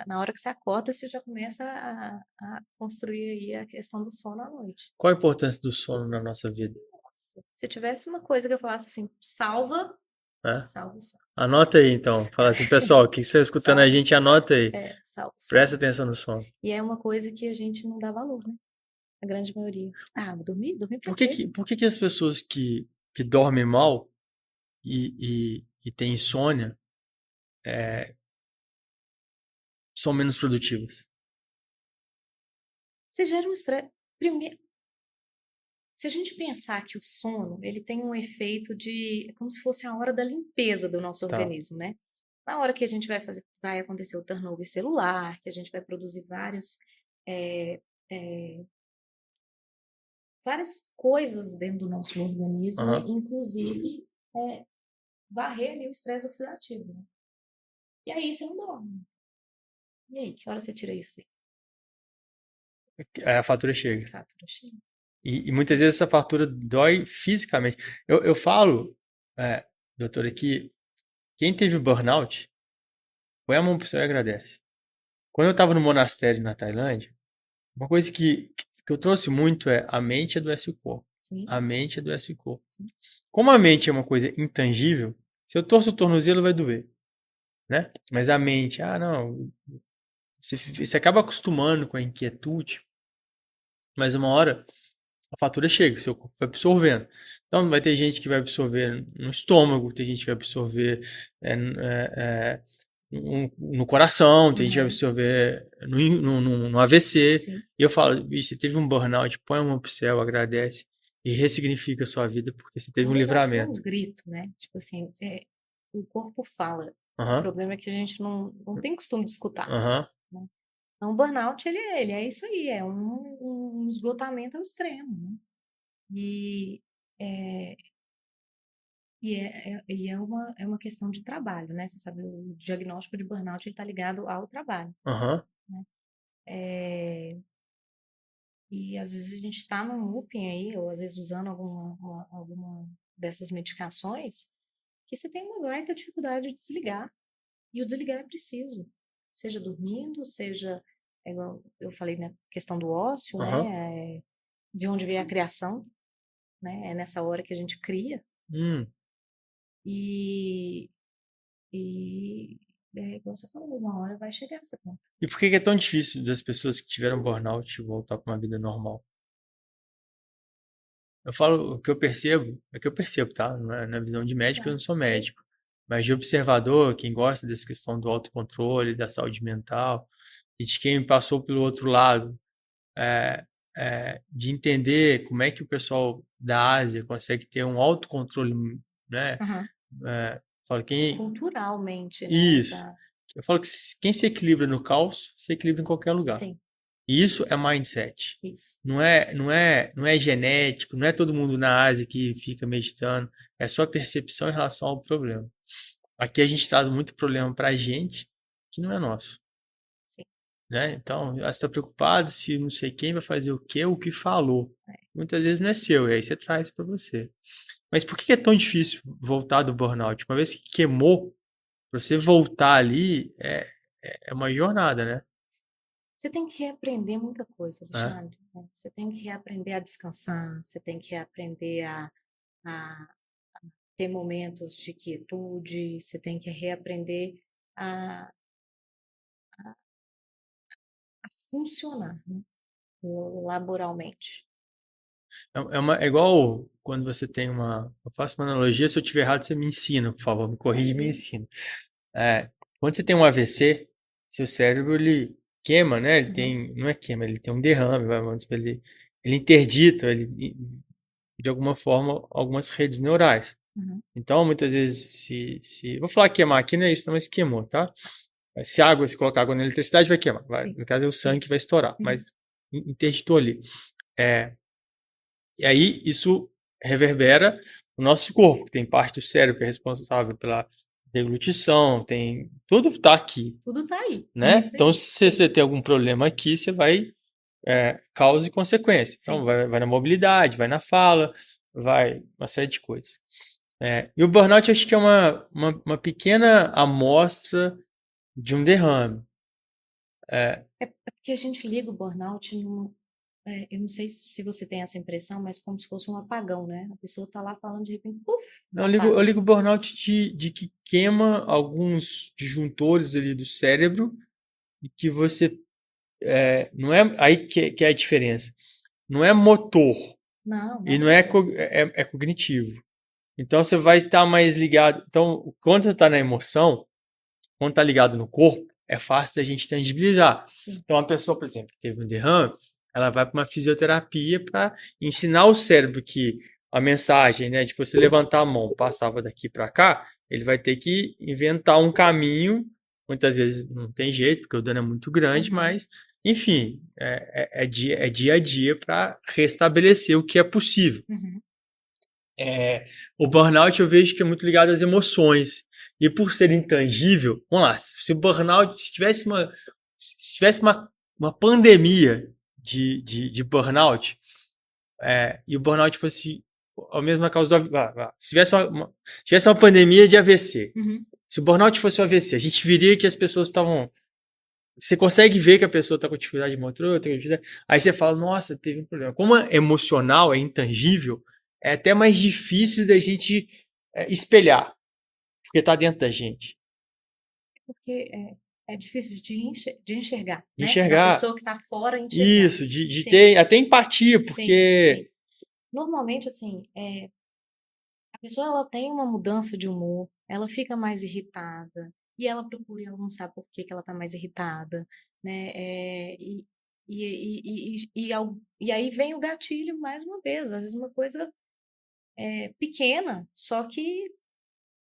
Na hora que você acorda, você já começa a construir aí a questão do sono à noite.
Qual a importância do sono na nossa vida?
Nossa, se tivesse uma coisa que eu falasse assim, salva,
Né?
salva o sono.
Anota aí, então. Fala assim, pessoal, que você está escutando a
Salva,
gente, anota aí.
salva o
Presta
sono.
atenção no sono.
E é uma coisa que a gente não dá valor, né? A grande maioria. Ah, vou dormir? Dormir pra quê?
Por que que as pessoas que dormem mal e têm insônia são menos produtivas?
Você gera um estresse. Primeiro, se a gente pensar que o sono, ele tem um efeito de, é como se fosse a hora da limpeza do nosso
Tá.
organismo, né? Na hora que a gente vai acontecer o turnover celular, que a gente vai produzir é, é, várias coisas dentro do nosso organismo,
Aham.
inclusive é, varrer ali o estresse oxidativo, né? E aí você não dorme. E aí, que hora você tira isso aí?
Aí a fatura chega.
Fatura cheia.
E muitas vezes essa fartura dói fisicamente. Eu falo, doutora, que quem teve burnout, põe a mão pro céu e agradece. Quando eu estava no monastério na Tailândia, uma coisa que eu trouxe muito é a mente adoece o corpo.
Sim,
A mente adoece o corpo.
sim.
Como a mente é uma coisa intangível, se eu torço o tornozelo vai doer, né? Mas a mente, não, você acaba acostumando com a inquietude, mas uma hora a fatura chega, seu corpo vai absorvendo. Então vai ter gente que vai absorver no estômago, tem gente que vai absorver no coração, tem gente que vai
Uhum,
absorver no AVC.
sim.
E eu falo, "Bicho, você teve um burnout, põe a mão pro céu, agradece e ressignifica a sua vida porque você teve
Na
um
verdade, foi um
livramento."
grito, né? Tipo assim, o corpo fala. O
Aham,
problema é que a gente não tem costume de escutar,
aham,
né? Então, o burnout, ele é isso aí, é um esgotamento ao extremo, né? E é, é uma questão de trabalho, né? Você sabe, o diagnóstico de burnout, ele está ligado ao trabalho,
aham,
né? É, e às vezes a gente está num looping aí, ou às vezes usando alguma dessas medicações, que você tem uma baita dificuldade de desligar. E o desligar é preciso, seja dormindo, seja, igual eu falei, né, questão do ócio,
Aham.
né, de onde vem a criação, né, é nessa hora que a gente cria,
Hum.
e, e igual você falou, uma hora vai chegar essa conta.
E por que que é tão difícil das pessoas que tiveram burnout voltar para uma vida normal? Eu falo o que eu percebo, é que eu percebo, tá? Não é na visão de médico, eu
Tá?
não sou
Sim.
médico. Mas de observador, quem gosta dessa questão do autocontrole, da saúde mental, e de quem passou pelo outro lado, é, de entender como é que o pessoal da Ásia consegue ter um autocontrole, né?
Aham.
Falo, quem.
Culturalmente, né?
Isso. Eu falo que quem se equilibra no caos, se equilibra em qualquer lugar.
Sim,
E isso é mindset.
isso.
Não é genético, não é todo mundo na Ásia que fica meditando, é só percepção em relação ao problema. Aqui a gente traz muito problema pra gente que não é nosso,
Sim.
né? Então, você está preocupado se não sei quem vai fazer o quê, o que falou.
É.
Muitas vezes não é seu, e aí você traz para você. Mas por que é tão difícil voltar do burnout? Uma vez que queimou, pra você voltar ali é uma jornada, né?
Você tem que reaprender muita coisa,
É.
Alexandre, né? Você tem que reaprender a descansar, você tem que reaprender a ter momentos de quietude, você tem que reaprender a, a funcionar, né? Laboralmente.
É igual quando você tem uma. Eu faço uma analogia, se eu estiver errado, você me ensina, por favor, me corrige e me ensina. É, quando você tem um AVC, seu cérebro ele queima, né? Ele
Uhum,
tem. Não é queima, ele tem um derrame, vamos dizer, ele interdita, ele, de alguma forma, algumas redes neurais.
uhum,
Então, muitas vezes, vou falar queimar aqui, não é isso, não, mas queimou, tá? Se colocar água na eletricidade, vai queimar.
sim.
No caso, é o sangue que vai estourar,
Uhum,
mas interditou ali. É, e aí isso reverbera o nosso corpo, tem parte do cérebro que é responsável pela deglutição, tem tudo tá aqui,
tudo tá aí.
né?
Isso
Então,
aí.
se
Sim,
você tem algum problema aqui, você vai causa e consequência. Então,
sim.
vai na mobilidade, vai na fala, vai uma série de coisas. E o burnout eu acho que é uma pequena amostra de um derrame. É,
É porque a gente liga o burnout eu não sei se você tem essa impressão, mas como se fosse um apagão, né? A pessoa tá lá falando de repente, puf,
não, eu
apaga.
ligo o burnout de que queima alguns disjuntores ali do cérebro e que você não é aí que é a diferença. Não é motor
Não, não
e
é
não é,
motor.
é cognitivo. Então você vai estar mais ligado. Então, quando você está na emoção, quando está ligado no corpo, é fácil da gente tangibilizar.
Sim.
Então, uma pessoa, por exemplo, que teve um derrame, ela vai para uma fisioterapia para ensinar o cérebro que a mensagem, né, de você levantar a mão, passava daqui para cá, ele vai ter que inventar um caminho. Muitas vezes não tem jeito, porque o dano é muito grande,
Uhum,
mas, enfim, é dia a dia para restabelecer o que é possível.
uhum.
O burnout eu vejo que é muito ligado às emoções. E por ser intangível, vamos lá, se o burnout, se tivesse uma pandemia de burnout, e o burnout fosse a mesma causa do se tivesse uma pandemia de AVC,
Uhum.
se o burnout fosse o AVC, a gente viria que as pessoas estavam. Você consegue ver que a pessoa está com dificuldade motora, aí você fala, nossa, teve um problema. Como é emocional, é intangível, é até mais difícil da gente espelhar, porque está dentro da gente.
Porque é difícil de enxergar,
De
né? Da
enxergar
pessoa que está fora enxergar.
isso, de
Sim,
ter até empatia,
sim, sim.
porque.
Normalmente, assim, a pessoa ela tem uma mudança de humor, ela fica mais irritada, e ela procura, e ela não sabe por que que ela está mais irritada, né? E aí vem o gatilho mais uma vez, às vezes uma coisa pequena, só que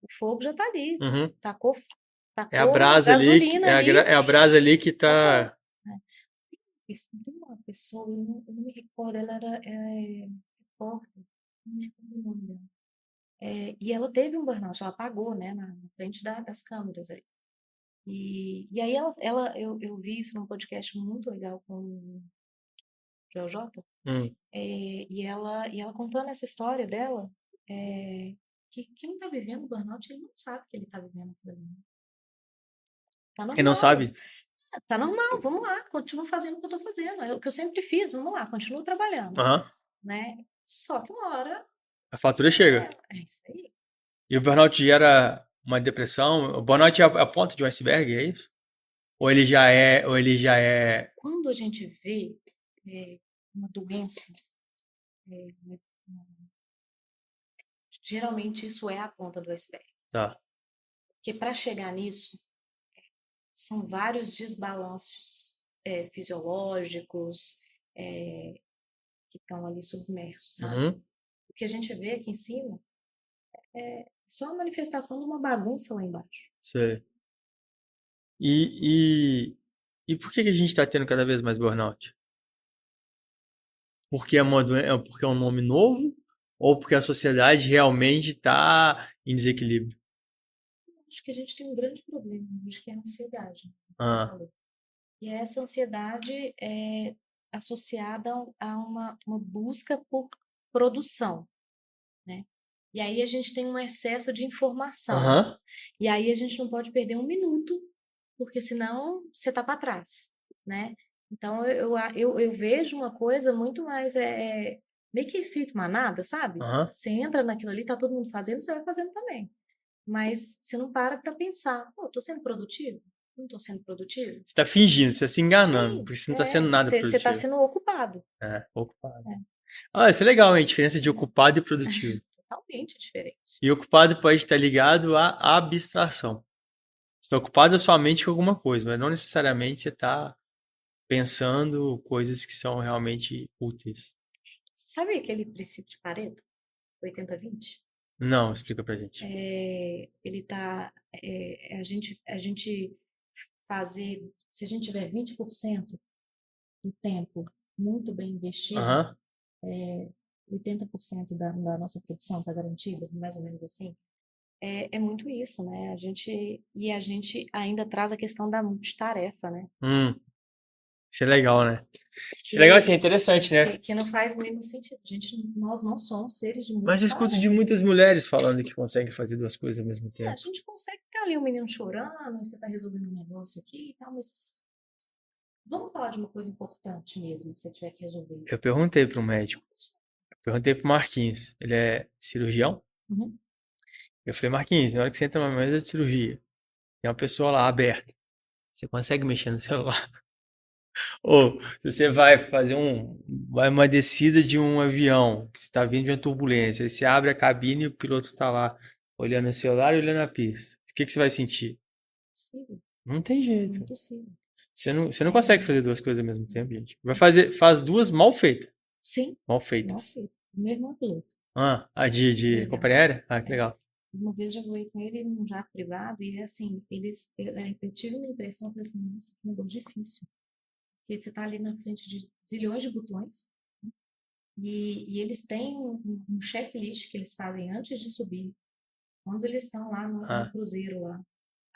o fogo já está ali,
Uhum,
tacou,
é a
tacou
brasa ali,
gasolina ali,
é a brasa ali que
tacou.
tá.
Né? Tem uma pessoa, eu não me recordo, ela era repórter, não me recordo o nome dela. E ela teve um burnout, ela apagou, né, na frente das câmeras aí. E aí eu vi isso num podcast muito legal com o Joel J,
Hum,
e ela contando essa história dela, que quem tá vivendo burnout, ele não sabe que ele tá vivendo aquilo ali. tá
Quem não
normal.
sabe?
Tá normal, vamos lá, continuo fazendo o que eu tô fazendo. É o que eu sempre fiz, vamos lá, continuo trabalhando,
Aham.
né? Só que uma hora
A fatura chega.
é isso aí.
E o burnout gera uma depressão. O burnout é a ponta de um iceberg, é isso? Ou ele já é.
Quando a gente vê uma doença, é, né, geralmente isso é a ponta do iceberg.
Tá.
Porque para chegar nisso, são vários desbalanços fisiológicos que estão ali submersos, sabe?
Uhum.
O que a gente vê aqui em cima é só a manifestação de uma bagunça lá embaixo.
Sei. E por que a gente tá tendo cada vez mais burnout? Porque porque é um nome novo? Ou porque a sociedade realmente está em desequilíbrio?
Acho que a gente tem um grande problema, acho que é a ansiedade, como você
Ah,
falou. E essa ansiedade é associada a uma busca por produção, né? E aí a gente tem um excesso de informação.
aham,
E aí a gente não pode perder um minuto, porque senão você tá para trás, né? Então eu vejo uma coisa muito mais meio que efeito manada, sabe?
aham.
Você entra naquilo ali, tá todo mundo fazendo, você vai fazendo também. Mas você não para pensar, pô, tô sendo produtivo? Não tô sendo produtivo?
Você tá fingindo, você tá se enganando,
Sim,
porque você não tá sendo nada
você tá
produtivo.
sendo ocupado.
É, ocupado.
É,
Ah, isso é legal, hein? A diferença de ocupado e produtivo.
totalmente diferente.
E ocupado pode estar ligado à abstração. Você está ocupado sua mente com alguma coisa, mas não necessariamente você está pensando coisas que são realmente úteis.
Sabe aquele princípio de Pareto, 80-20?
Não, explica pra gente.
Ele tá, a gente fazer, se a gente tiver 20% do tempo muito bem investido,
Aham.
80% da nossa produção está garantida, mais ou menos assim. É muito isso, né? A gente ainda traz a questão da multitarefa, né?
Isso é legal, né? Isso é legal, assim, é
Que,
interessante, né?
que não faz o mínimo sentido. Nós não somos seres de
Mas eu escuto de
multitarefas.
muitas mulheres falando que conseguem fazer duas coisas ao mesmo
A
tempo.
gente consegue ter ali um menino chorando, você tá resolvendo um negócio aqui e tal, mas vamos falar de uma coisa importante mesmo que você tiver que resolver.
Eu perguntei para um médico, eu perguntei pro Marquinhos, ele é cirurgião.
Uhum.
Eu falei, Marquinhos, na hora que você entra numa mesa de cirurgia, tem uma pessoa lá aberta. Você consegue mexer no celular? Ou se você vai uma descida de um avião, que você está vindo de uma turbulência, aí você abre a cabine e o piloto está lá olhando o celular e olhando a pista. O que que você vai sentir?
Possível,
Não tem jeito.
impossível.
Você não consegue fazer duas coisas ao mesmo tempo, gente. Faz duas mal feitas.
Sim,
Mal
mal
feitas.
feito. Mesmo piloto.
Ah, a de
Legal.
companhia aérea? Ah, que
É.
legal.
Uma vez já voei com ele num jato privado e é assim, eu tive uma impressão, falei assim, nossa, que negócio difícil. Porque você tá ali na frente de zilhões de botões e eles têm um checklist que eles fazem antes de subir, quando eles estão lá no
Ah.
cruzeiro lá,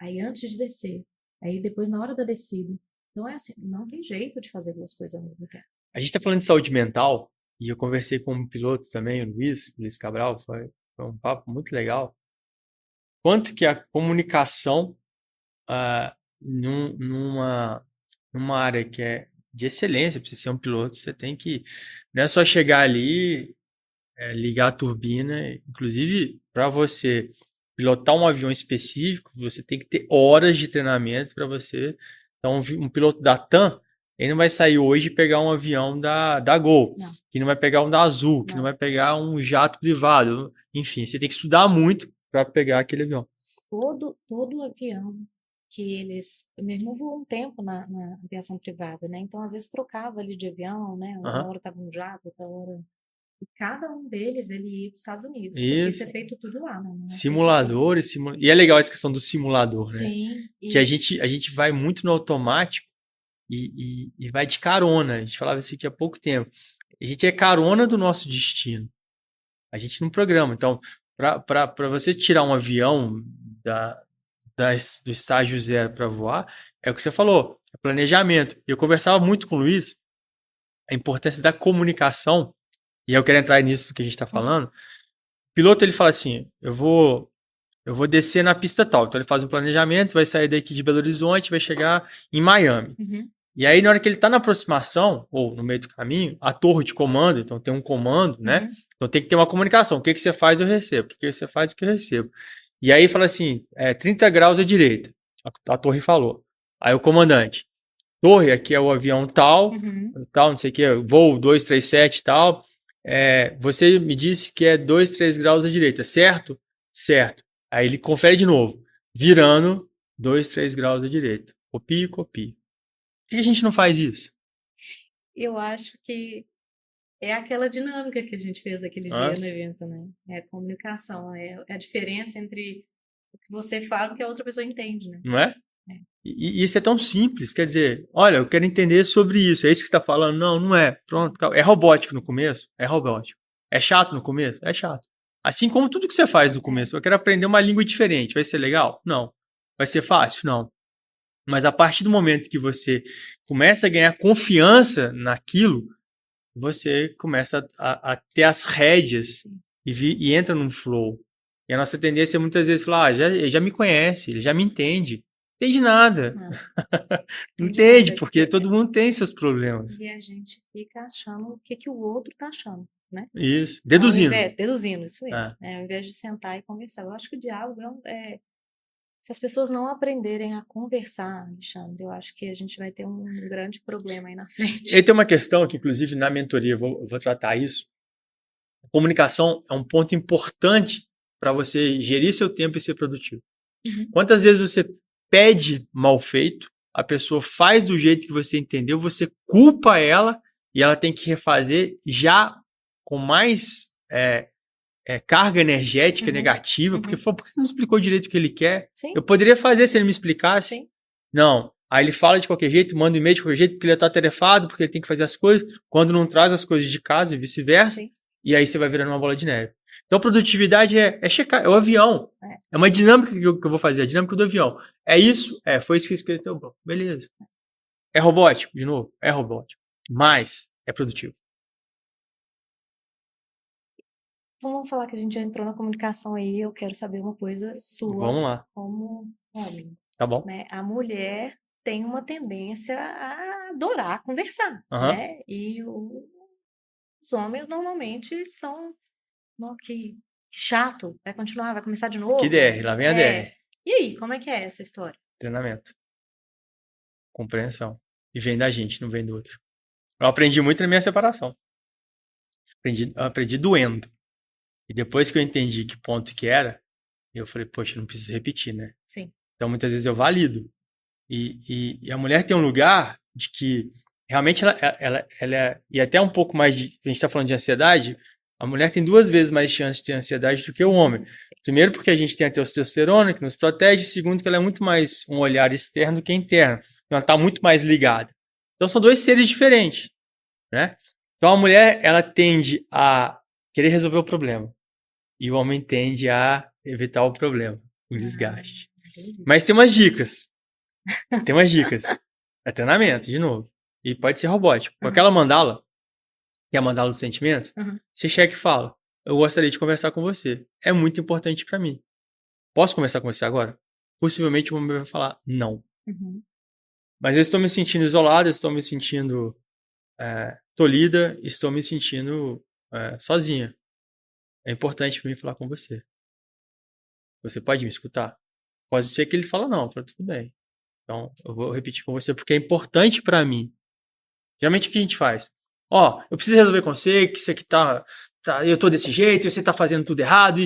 aí antes de descer, aí depois na hora da descida. Então é assim, não tem jeito de fazer duas coisas ao mesmo tempo.
A gente está falando de saúde mental e eu conversei com um piloto também, o Luiz Cabral, foi um papo muito legal. Quanto que a comunicação numa área que é de excelência, para você ser um piloto, você tem que. Não é só chegar ali, ligar a turbina. Inclusive, para você pilotar um avião específico, você tem que ter horas de treinamento para você. Então, um piloto da TAM, ele não vai sair hoje e pegar um avião da Gol,
Não.
que não vai pegar um da Azul, que não
Não.
vai pegar um jato privado. Enfim, você tem que estudar muito para pegar aquele avião.
Todo avião que eles. Meu irmão voou um tempo na aviação privada, né? Então, às vezes, trocava ali de avião, né? Uma
Aham.
hora estava um jato, outra hora. E cada um deles ele ia para os Estados Unidos, porque isso
Isso.
é feito tudo lá, né? Não é feito aqui.
Simuladores, e é legal essa questão do simulador, né?
Sim,
Que a gente vai muito no automático e vai de carona. A gente falava isso aqui há pouco tempo. A gente é carona do nosso destino. A gente não programa. Então, para você tirar um avião do estágio zero para voar, é o que você falou, é planejamento. Eu conversava muito com o Luiz a importância da comunicação, e eu quero entrar nisso que a gente está falando. O piloto ele fala assim: eu vou eu vou descer na pista tal. Então ele faz um planejamento, vai sair daqui de Belo Horizonte, vai chegar em Miami.
Uhum.
E aí, na hora que ele está na aproximação, ou no meio do caminho, a torre de comando, então tem um comando, né?
Uhum.
Então tem que ter uma comunicação. O que que você faz, eu recebo. O que que você faz, o que eu recebo. E aí fala assim, 30 graus à direita. A torre falou. Aí o comandante, torre, aqui é o avião tal,
Uhum.
tal, não sei o que, voo 237 e tal. Você me disse que é 2, 3 graus à direita, certo? Certo. Aí ele confere de novo, virando 2, 3 graus à direita. Copia, copia. Por que a gente não faz isso?
Eu acho que é aquela dinâmica que a gente fez aquele
Hã?
dia no evento, né? É a comunicação, é a diferença entre o que você fala e o que a outra pessoa entende, né?
Não é?
É.
E isso é tão simples, quer dizer, olha, eu quero entender sobre isso, é isso que você está falando? Não, não é. Pronto, calma. É robótico no começo? É robótico. É chato no começo? É chato. Assim como tudo que você faz no começo. Eu quero aprender uma língua diferente, vai ser legal? Não. Vai ser fácil? Não. Mas a partir do momento que você começa a ganhar confiança naquilo, você começa a ter as rédeas e entra num flow. E a nossa tendência é muitas vezes falar, ele já me conhece, ele já me entende. Entende nada.
Não,
Não
entende
entende,
nada.
porque todo mundo tem seus problemas.
E a gente fica achando o que o outro tá achando, né?
Isso.
Ao
Deduzindo.
invés, deduzindo, isso
Ah,
mesmo. Ao invés de sentar e conversar. Eu acho que o diálogo se as pessoas não aprenderem a conversar, Alexandre, eu acho que a gente vai ter um grande problema aí na
E
frente.
tem uma questão que, inclusive, na mentoria eu vou tratar isso. A comunicação é um ponto importante para você gerir seu tempo e ser produtivo.
Uhum.
Quantas vezes você pede mal feito, a pessoa faz do jeito que você entendeu, você culpa ela e ela tem que refazer já com mais carga energética
Uhum.
negativa, porque
Uhum.
por que não explicou direito o que ele quer?
Sim,
Eu poderia fazer se ele me explicasse.
sim.
Não. Aí ele fala de qualquer jeito, manda um e-mail de qualquer jeito, porque ele está atarefado, porque ele tem que fazer as coisas, quando não traz as coisas de casa e vice-versa,
Sim.
e aí você vai virando uma bola de neve. Então, produtividade é checar, é o avião.
É.
É uma dinâmica que eu vou fazer, a dinâmica do avião. É isso? Foi isso que escreveu. Beleza. É robótico? De novo, é robótico. Mas é produtivo.
Então vamos falar que a gente já entrou na comunicação aí, eu quero saber uma coisa sua
Vamos lá,
como homem,
tá bom?
né? A mulher tem uma tendência a adorar conversar,
Aham.
né? E os homens normalmente são, "Nó, que chato, vai continuar, vai começar de
Que
novo."
DR, lá vem a DR.
E aí, como é que é essa história?
Treinamento, compreensão. E vem da gente, não vem do outro. Eu aprendi muito na minha separação. Aprendi doendo. E depois que eu entendi que ponto que era, eu falei, poxa, não preciso repetir, né?
Sim.
Então, muitas vezes eu valido. E a mulher tem um lugar de que realmente e até um pouco mais de, a gente está falando de ansiedade, a mulher tem 2 vezes mais chance de ter ansiedade do que o homem.
Sim.
Primeiro porque a gente tem a testosterona que nos protege, segundo que ela é muito mais um olhar externo do que interno. Então ela está muito mais ligada. Então são 2 seres diferentes, né? Então a mulher, ela tende a querer resolver o problema e o homem tende a evitar o problema, o desgaste.
Entendi.
Mas tem umas dicas. Tem umas dicas. É treinamento, de novo. E pode ser robótico. Com aquela mandala, que é a mandala do sentimento,
Uhum.
você chega e fala: eu gostaria de conversar com você. É muito importante para mim. Posso conversar com você agora? Possivelmente o homem vai falar não.
Uhum.
Mas eu estou me sentindo isolado, estou me sentindo tolhida, estou me sentindo sozinha. É importante para mim falar com você. Você pode me escutar? Pode ser que ele fala não. Eu falo, tudo bem. Então, eu vou repetir com você porque é importante para mim. Geralmente o que a gente faz? Eu preciso resolver com você, que isso aqui eu tô desse jeito, você tá fazendo tudo errado,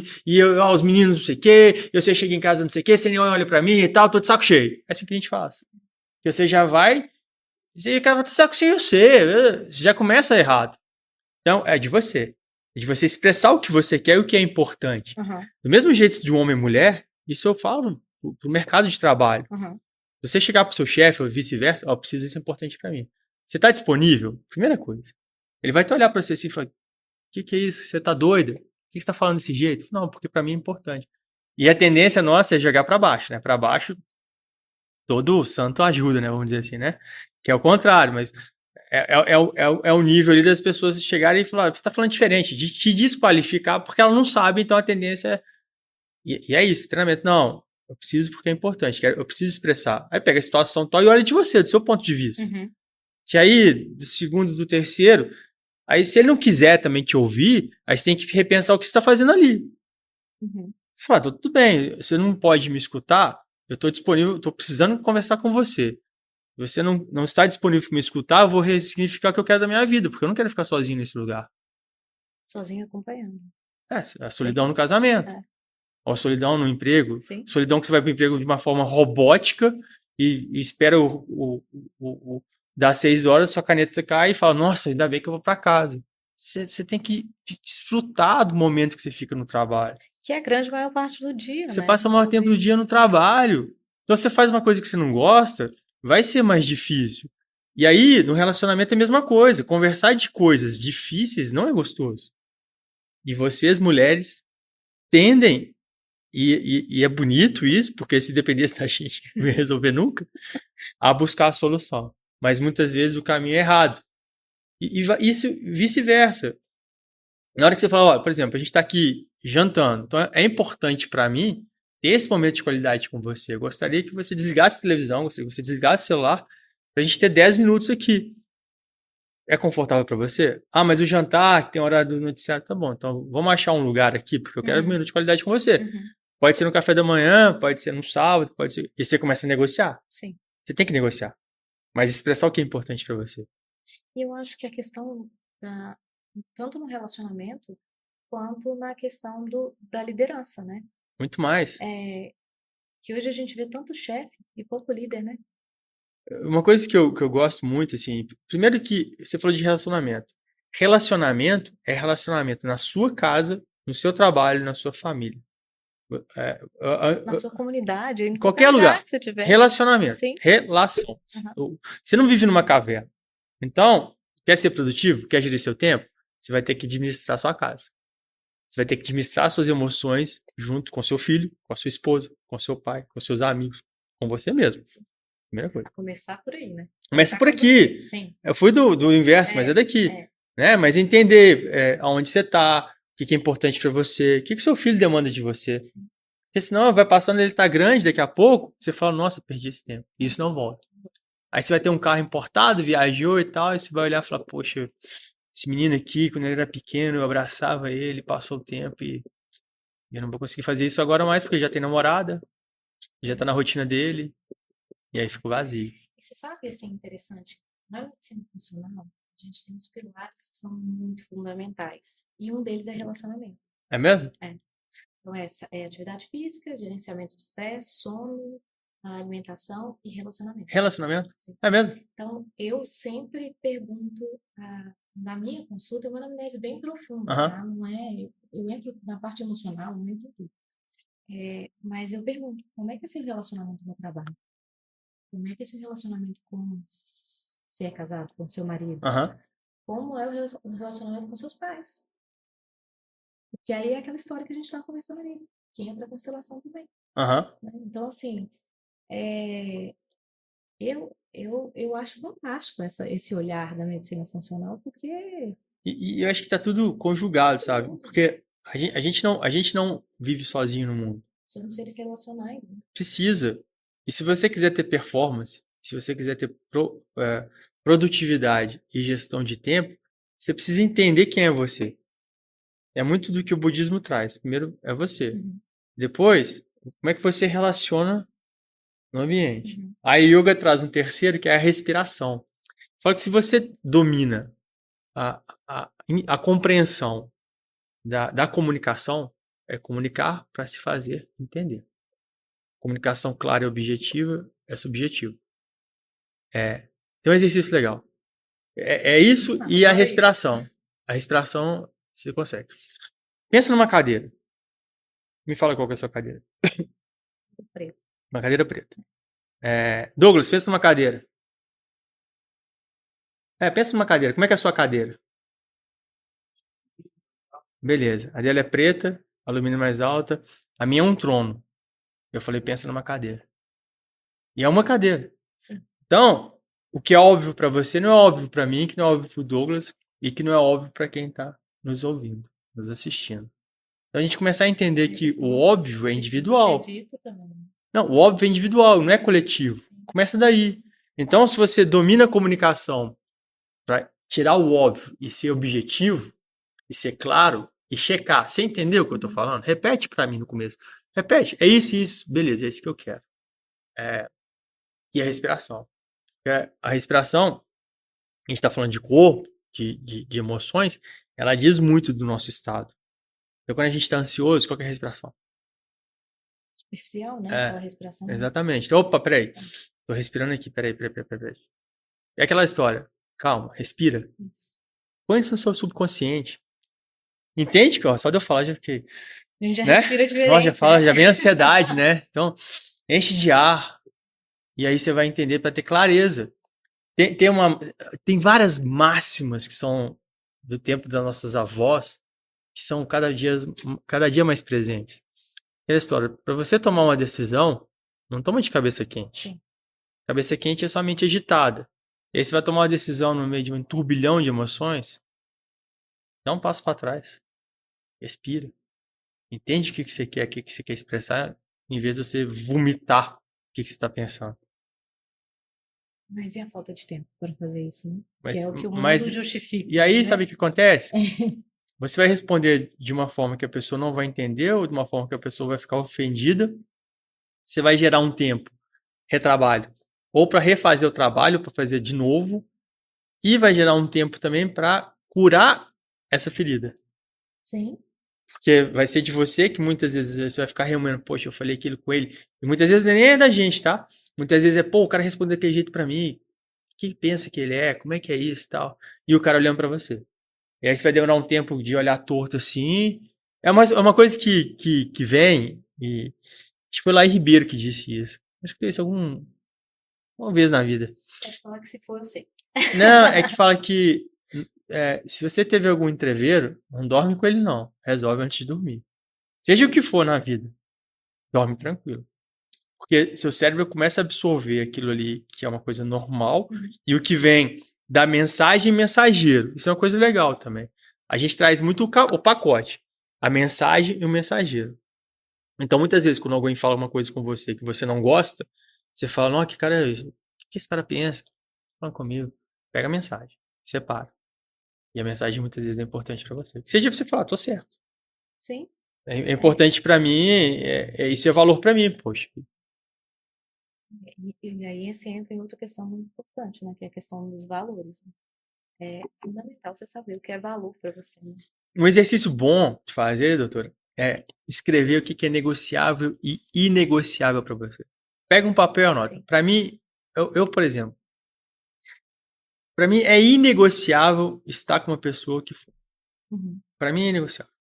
os meninos não sei o quê, você chega em casa não sei o quê, você nem olha pra mim e tal, tô de saco cheio. É assim que a gente faz. Porque você já vai, você acaba de saco cheio você já começa errado. Então, é de você. É de você expressar o que você quer e o que é importante.
Uhum.
Do mesmo jeito de um homem e mulher, isso eu falo pro mercado de trabalho.
Uhum.
Se você chegar pro seu chefe ou vice-versa, preciso, isso é importante pra mim. Você tá disponível? Primeira coisa. Ele vai te olhar pra você assim e falar: o que é isso? Você tá doida? Por que você tá falando desse jeito? Não, porque pra mim é importante. E a tendência nossa é jogar pra baixo, né? Pra baixo, todo santo ajuda, né? Vamos dizer assim, né? Que é o contrário, mas é o nível ali das pessoas chegarem e falar: você tá falando diferente, de te desqualificar, porque ela não sabe, então a tendência E é isso, treinamento. Não, eu preciso porque é importante, eu preciso expressar. Aí pega a situação tal e olha de você, do seu ponto de vista.
Uhum.
Que aí, do segundo, do terceiro, aí se ele não quiser também te ouvir, aí você tem que repensar o que você está fazendo ali.
Uhum.
Você fala, tudo bem, você não pode me escutar, eu estou disponível, estou precisando conversar com você. Você não está disponível para me escutar, eu vou ressignificar o que eu quero da minha vida, porque eu não quero ficar sozinho nesse lugar.
Sozinho acompanhando.
A
Sim.
solidão no casamento,
É.
ou a solidão no emprego,
Sim.
solidão que você vai para o emprego de uma forma robótica e espera das 6 horas, sua caneta cai e fala, nossa, ainda bem que eu vou para casa. Você tem que desfrutar do momento que você fica no trabalho.
Que é a grande maior parte do dia,
Você
né?
passa o maior tempo do dia no trabalho. Então, você faz uma coisa que você não gosta, vai ser mais difícil. E aí, no relacionamento é a mesma coisa. Conversar de coisas difíceis não é gostoso. E vocês, mulheres, tendem, e é bonito isso, porque se dependesse da gente, não ia resolver nunca, a buscar a solução. Mas muitas vezes o caminho é errado. E isso vice-versa. Na hora que você fala, ó, por exemplo, a gente está aqui jantando, então é importante para mim ter esse momento de qualidade com você. Eu gostaria que você desligasse a televisão, gostaria que você desligasse o celular, para a gente ter 10 minutos aqui. É confortável para você? Ah, mas o jantar, que tem horário do noticiário, tá bom. Então vamos achar um lugar aqui, porque eu quero um minuto de qualidade com você.
Uhum.
Pode ser no café da manhã, pode ser no sábado, pode ser. E você começa a negociar.
Sim.
Você tem que negociar. Mas expressar o que é importante para você.
E eu acho que a questão tanto no relacionamento quanto na questão da liderança, né?
Muito mais.
Que hoje a gente vê tanto chefe e pouco líder, né?
Uma coisa que eu gosto muito, assim, primeiro que você falou de relacionamento. Relacionamento é relacionamento na sua casa, no seu trabalho, na sua família.
Na sua comunidade, em
Em
qualquer
qualquer
lugar
lugar.
que você tiver.
Relacionamento.
Sim.
Relação.
Uhum.
Você não vive numa caverna. Então, quer ser produtivo? Quer gerir seu tempo? Você vai ter que administrar sua casa. Você vai ter que administrar suas emoções junto com seu filho, com a sua esposa, com seu pai, com seus amigos, com você mesmo.
Sim.
Primeira coisa.
A começar por aí, né?
Começa
Começar
por
com
aqui.
você. Sim.
Eu fui do inverso, mas é daqui. Né? Mas entender aonde você está, o que é importante para você, o que seu filho demanda de você.
Sim.
Porque senão vai passando, ele tá grande, daqui a pouco, você fala, nossa, perdi esse tempo. E isso não volta. Aí você vai ter um carro importado, viajou e tal, e você vai olhar e falar, poxa, esse menino aqui, quando ele era pequeno, eu abraçava ele, passou o tempo e eu não vou conseguir fazer isso agora mais, porque ele já tem namorada, já tá na rotina dele, e aí ficou vazio.
E você sabe, assim, interessante, na medicina funcional, a gente tem uns pilares que são muito fundamentais. E um deles é relacionamento.
É mesmo?
Então, essa é atividade física, gerenciamento de estresse, sono, alimentação e relacionamento.
Relacionamento?
Sim.
É mesmo?
Então, eu sempre pergunto, na minha consulta, é uma anamnese bem profunda, tá? Não é, eu entro na parte emocional, não entro em tudo. Mas eu pergunto, como é que é seu relacionamento no trabalho? Como é que é seu relacionamento com se é casado, com seu marido? Como é o relacionamento com seus pais? Porque aí é aquela história que a gente estava conversando ali, que entra a constelação também. Né? Então, assim, eu acho fantástico esse olhar da medicina funcional, porque...
E eu acho que tá tudo conjugado, sabe? Porque a gente não vive sozinho no mundo.
Somos seres relacionais, né?
Precisa. E se você quiser ter performance, se você quiser ter produtividade e gestão de tempo, você precisa entender quem é você. É muito do que o budismo traz. Primeiro é você. Depois, como é que você relaciona no ambiente. A yoga traz um terceiro, que é a respiração. Fala que se você domina a compreensão da comunicação, é comunicar para se fazer entender. Comunicação clara e objetiva é subjetivo. Tem um exercício legal. É isso e a respiração. A respiração você consegue. Pensa numa cadeira. Me fala qual que é a sua cadeira.
Preto.
Uma cadeira preta. Douglas, pensa numa cadeira. Pensa numa cadeira. Como é que é a sua cadeira? Beleza. A dela é preta, alumínio mais alta. A minha é um trono. Eu falei, pensa numa cadeira. E é uma cadeira.
Sim.
Então, o que é óbvio para você não é óbvio para mim, que não é óbvio para o Douglas e que não é óbvio para quem está nos ouvindo, nos assistindo. Então a gente começar a entender que
Isso
o óbvio é
precisa ser
individual.
dito também.
Não, o óbvio é individual, não é coletivo. Começa daí. Então, se você domina a comunicação para tirar o óbvio e ser objetivo, e ser claro, e checar, você entendeu o que eu tô falando? Repete para mim no começo. Repete, é isso, beleza, é isso que eu quero. E a respiração. A respiração, a gente tá falando de corpo, de emoções, ela diz muito do nosso estado. Então, quando a gente tá ansioso, qual que é a respiração?
Superficial, né? Aquela
É,
respiração.
exatamente. Então, opa, peraí. Tô respirando aqui, peraí. É aquela história. Calma, respira.
Isso.
Põe isso no seu subconsciente. Entende, que ó, só de eu falar já fiquei,
A gente já
né?
respira
Nossa, já
diferente,
fala,
né?
já vem ansiedade, né? Então, enche de ar e aí você vai entender para ter clareza. Tem várias máximas que são do tempo das nossas avós que são cada dia mais presentes. Aquela história, para você tomar uma decisão, não toma de cabeça quente.
Sim.
Cabeça quente é sua mente agitada. E aí você vai tomar uma decisão no meio de um turbilhão de emoções, dá um passo para trás. Respira. Entende o que você quer, o que você quer expressar, em vez de você vomitar o que você está pensando.
Mas e a falta de tempo para fazer isso, né? Que
Mas,
é o que o mundo
mas
justifica,
e aí,
né?
sabe o que acontece? Você vai responder de uma forma que a pessoa não vai entender, ou de uma forma que a pessoa vai ficar ofendida. Você vai gerar um tempo, retrabalho, ou para refazer o trabalho, para fazer de novo, e vai gerar um tempo também para curar essa ferida.
Sim.
Porque vai ser de você que muitas vezes você vai ficar remoendo, poxa, eu falei aquilo com ele. E muitas vezes nem é da gente, tá? Muitas vezes é, pô, o cara respondeu daquele jeito pra mim. O que pensa que ele é? Como é que é isso e tal? E o cara olhando pra você. E aí você vai demorar um tempo de olhar torto assim. É uma coisa que vem, e acho que foi lá em Ribeiro que disse isso. Acho que disse uma vez na vida.
Pode falar que se for, eu sei.
Não, é que fala que se você teve algum entreveiro, não dorme com ele não. Resolve antes de dormir. Seja o que for na vida, dorme tranquilo. Porque seu cérebro começa a absorver aquilo ali que é uma coisa normal e o que vem da mensagem mensageiro. Isso é uma coisa legal também. A gente traz muito o pacote, a mensagem e o mensageiro. Então, muitas vezes, quando alguém fala uma coisa com você que você não gosta, você fala, não, que cara é esse? O que esse cara pensa? Fala comigo. Pega a mensagem, separa. E a mensagem muitas vezes é importante pra você. Que seja pra você falar, tô certo.
Sim.
É importante pra mim, isso é valor pra mim, poxa.
E aí você entra em outra questão muito importante, né? Que é a questão dos valores, né? É fundamental você saber o que é valor para você, né?
Um exercício bom de fazer, doutora, é escrever o que é negociável e inegociável para você. Pega um papel e anota.
Sim.
Para mim, por exemplo, para mim é inegociável estar com uma pessoa que for.
Uhum.
Para mim é inegociável.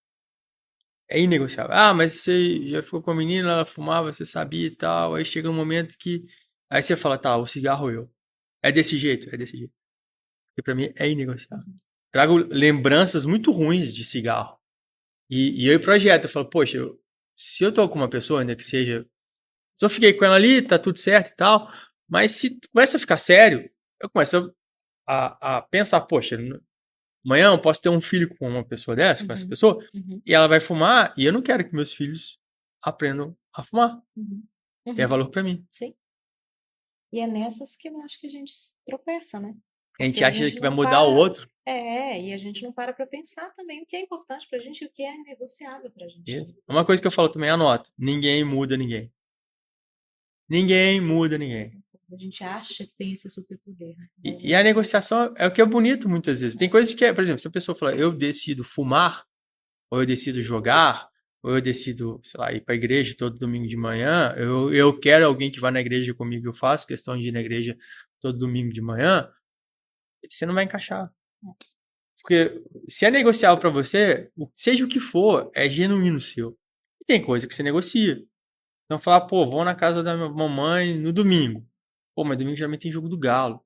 É inegociável. Ah, mas você já ficou com a menina, ela fumava, você sabia e tal. Aí chega um momento que. Aí você fala, tá, o cigarro eu. É desse jeito, é desse jeito. Porque para mim é inegociável. Trago lembranças muito ruins de cigarro. E eu projeto, eu falo, poxa, se eu tô com uma pessoa, ainda que seja. Se eu fiquei com ela ali, tá tudo certo e tal, mas se começa a ficar sério, eu começo a pensar, poxa, amanhã eu posso ter um filho com uma pessoa dessa, com essa pessoa, e ela vai fumar, e eu não quero que meus filhos aprendam a fumar. É valor pra mim.
Sim. E é nessas que eu acho que a gente tropeça, né?
A gente
Porque
acha que vai
não
mudar o outro.
e a gente não para pensar também o que é importante pra gente e o que é negociável pra gente.
Isso. Uma coisa que eu falo também, anota, ninguém muda ninguém. Ninguém muda ninguém.
A gente acha que tem esse superpoder, né?
E a negociação é o que é bonito muitas vezes. Tem coisas que é, por exemplo, se a pessoa falar, eu decido fumar, ou eu decido jogar, ou eu decido, sei lá, ir para a igreja todo domingo de manhã, eu quero alguém que vá na igreja comigo, eu faço questão de ir na igreja todo domingo de manhã, você não vai encaixar. Porque se é negociável para você, seja o que for, é genuíno seu. E tem coisa que você negocia. Então falar, pô, vou na casa da minha mamãe no domingo. Pô, mas domingo geralmente tem jogo do Galo.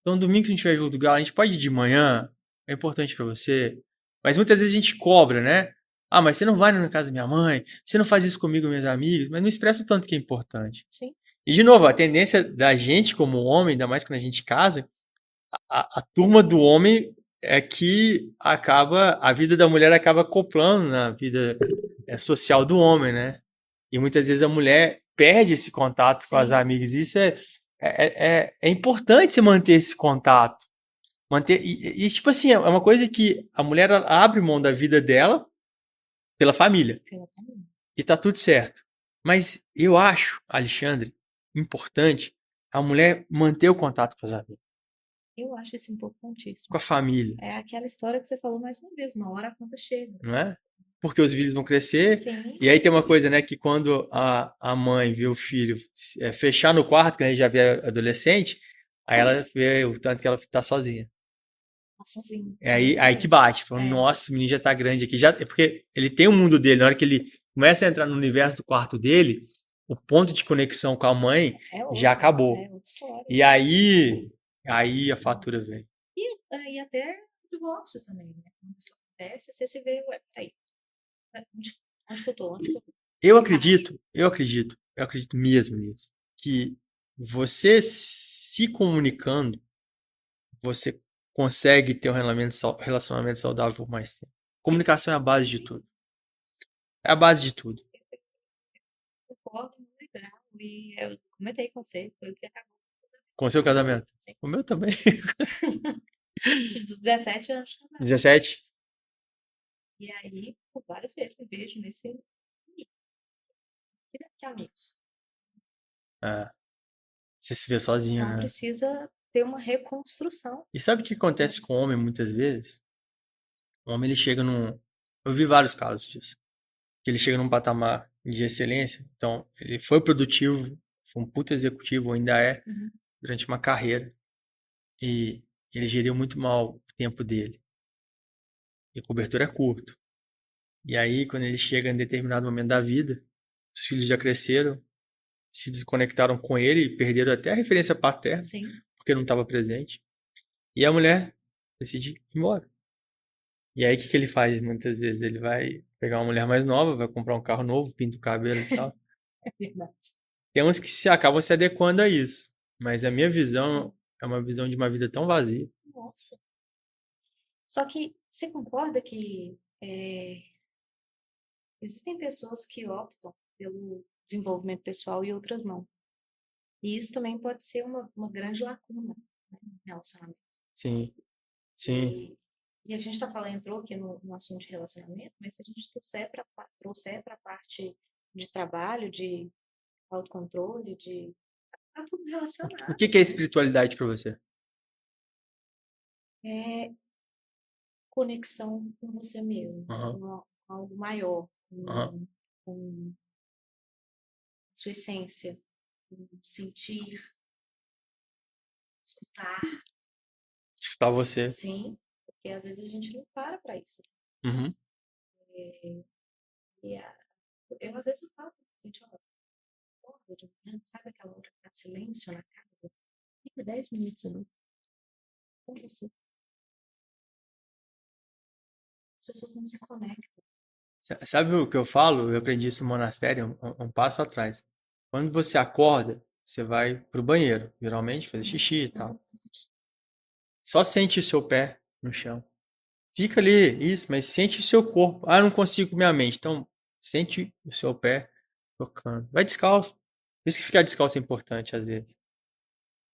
Então, domingo que a gente tiver jogo do Galo, a gente pode ir de manhã, é importante pra você. Mas muitas vezes a gente cobra, né? Ah, mas você não vai na casa da minha mãe, você não faz isso comigo, meus amigos, mas não expressa o tanto que é importante.
Sim.
E, de novo, a tendência da gente como homem, ainda mais quando a gente casa, a turma do homem é que a vida da mulher acaba acoplando na vida social do homem, né? E muitas vezes a mulher perde esse contato com as
Sim,
amigas. Isso é importante você manter esse contato. Manter, tipo assim, é uma coisa que a mulher ela abre mão da vida dela pela família.
pela família.
E tá tudo certo. Mas eu acho, Alexandre, importante a mulher manter o contato com os amigos,
Eu acho isso
com
importantíssimo.
a família,
É aquela história que você falou mais uma vez, uma hora a conta chega.
não é? Porque os filhos vão crescer.
Sim,
E aí tem uma coisa, né, que quando a mãe vê o filho fechar no quarto, quando ele já vê adolescente, aí ela vê o tanto que ela tá sozinha.
tá sozinho.
É
É isso
aí que
mesmo.
bate. Fala,
É,
nossa, esse menino já tá grande aqui. Já, é porque ele tem o mundo dele. Na hora que ele começa a entrar no universo do quarto dele, o ponto de conexão com a mãe
é
já
outra,
acabou.
é outra história.
E aí a fatura vem.
E até o divórcio também, né? Quando isso acontece, você se vê, ué, peraí, onde que eu tô? Onde que eu tô?
Eu
Me encaixo.
acredito, eu acredito mesmo nisso, que você se comunicando, você consegue ter um relacionamento saudável por mais tempo. Comunicação é a base de tudo. É a base de tudo.
Concordo, muito legal. E eu comentei com você, foi o que acabou com o casamento.
Com o seu casamento.
Sim.
O meu também.
Fiz os 17 anos de casado.
17?
E aí, por várias vezes, me vejo nesse limite. Que amigos.
É, você se vê sozinho,
Então,
né?
precisa ter uma reconstrução.
E sabe o que acontece com o homem muitas vezes? O homem ele chega num. Eu vi vários casos disso. Ele chega num patamar de excelência, então ele foi produtivo, foi um puta executivo, ainda é,
Uhum.
durante uma carreira. E ele geriu muito mal o tempo dele. E a cobertura é curto. E aí, quando ele chega em determinado momento da vida, os filhos já cresceram, se desconectaram com ele e perderam até a referência paterna,
Sim.
porque não estava presente. E a mulher decide ir embora. E aí, o que que ele faz? Muitas vezes ele vai pegar uma mulher mais nova, vai comprar um carro novo, pinta o cabelo e tal.
É verdade.
Tem uns que acabam se adequando a isso. Mas a minha visão é uma visão de uma vida tão vazia.
Nossa. Só que você concorda que existem pessoas que optam pelo desenvolvimento pessoal e outras não. E isso também pode ser uma grande lacuna, né, no relacionamento.
Sim, sim,
E a gente está falando, entrou aqui no assunto de relacionamento, mas se a gente trouxer para a parte de trabalho, de autocontrole, tá tudo
O
relacionado,
que que é
né?
espiritualidade para você?
É conexão com você mesmo,
Aham,
com algo maior,
aham.
com sua essência, com sentir, escutar,
Escutar você.
sim, porque às vezes a gente não para isso.
Uhum.
E eu às vezes eu falo pra gente, ó, acorda de manhã, sabe aquela hora que tá silêncio na casa? Fica 10 minutos ali com você. As pessoas não se conectam.
Sabe o que eu falo? Eu aprendi isso no monastério um passo atrás. Quando você acorda, você vai pro banheiro, geralmente fazer xixi e tal. Só sente o seu pé no chão. Fica ali, isso, mas sente o seu corpo. Ah, eu não consigo com minha mente. Então, sente o seu pé tocando. Vai descalço. Por isso que ficar descalço é importante às vezes,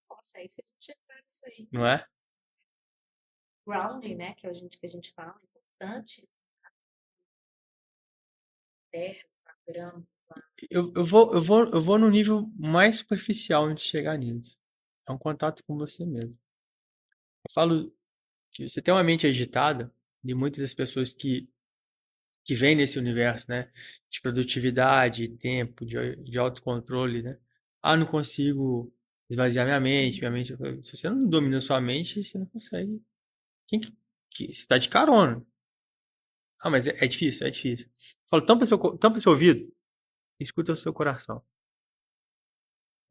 Nossa, aí se a gente entrar nisso aí.
não é?
Grounding, né, que a gente fala, é importante, terra, grama.
Eu vou no nível mais superficial antes de chegar nisso. É um contato com você mesmo. Eu falo que você tem uma mente agitada e muitas das pessoas que vêm nesse universo, né, de produtividade, tempo, de autocontrole, né? Ah, não consigo esvaziar minha mente. Se você não domina sua mente, você não consegue. Quem você tá de carona. Ah, mas é difícil, é difícil. Eu falo, tampa seu ouvido, e escuta o seu coração.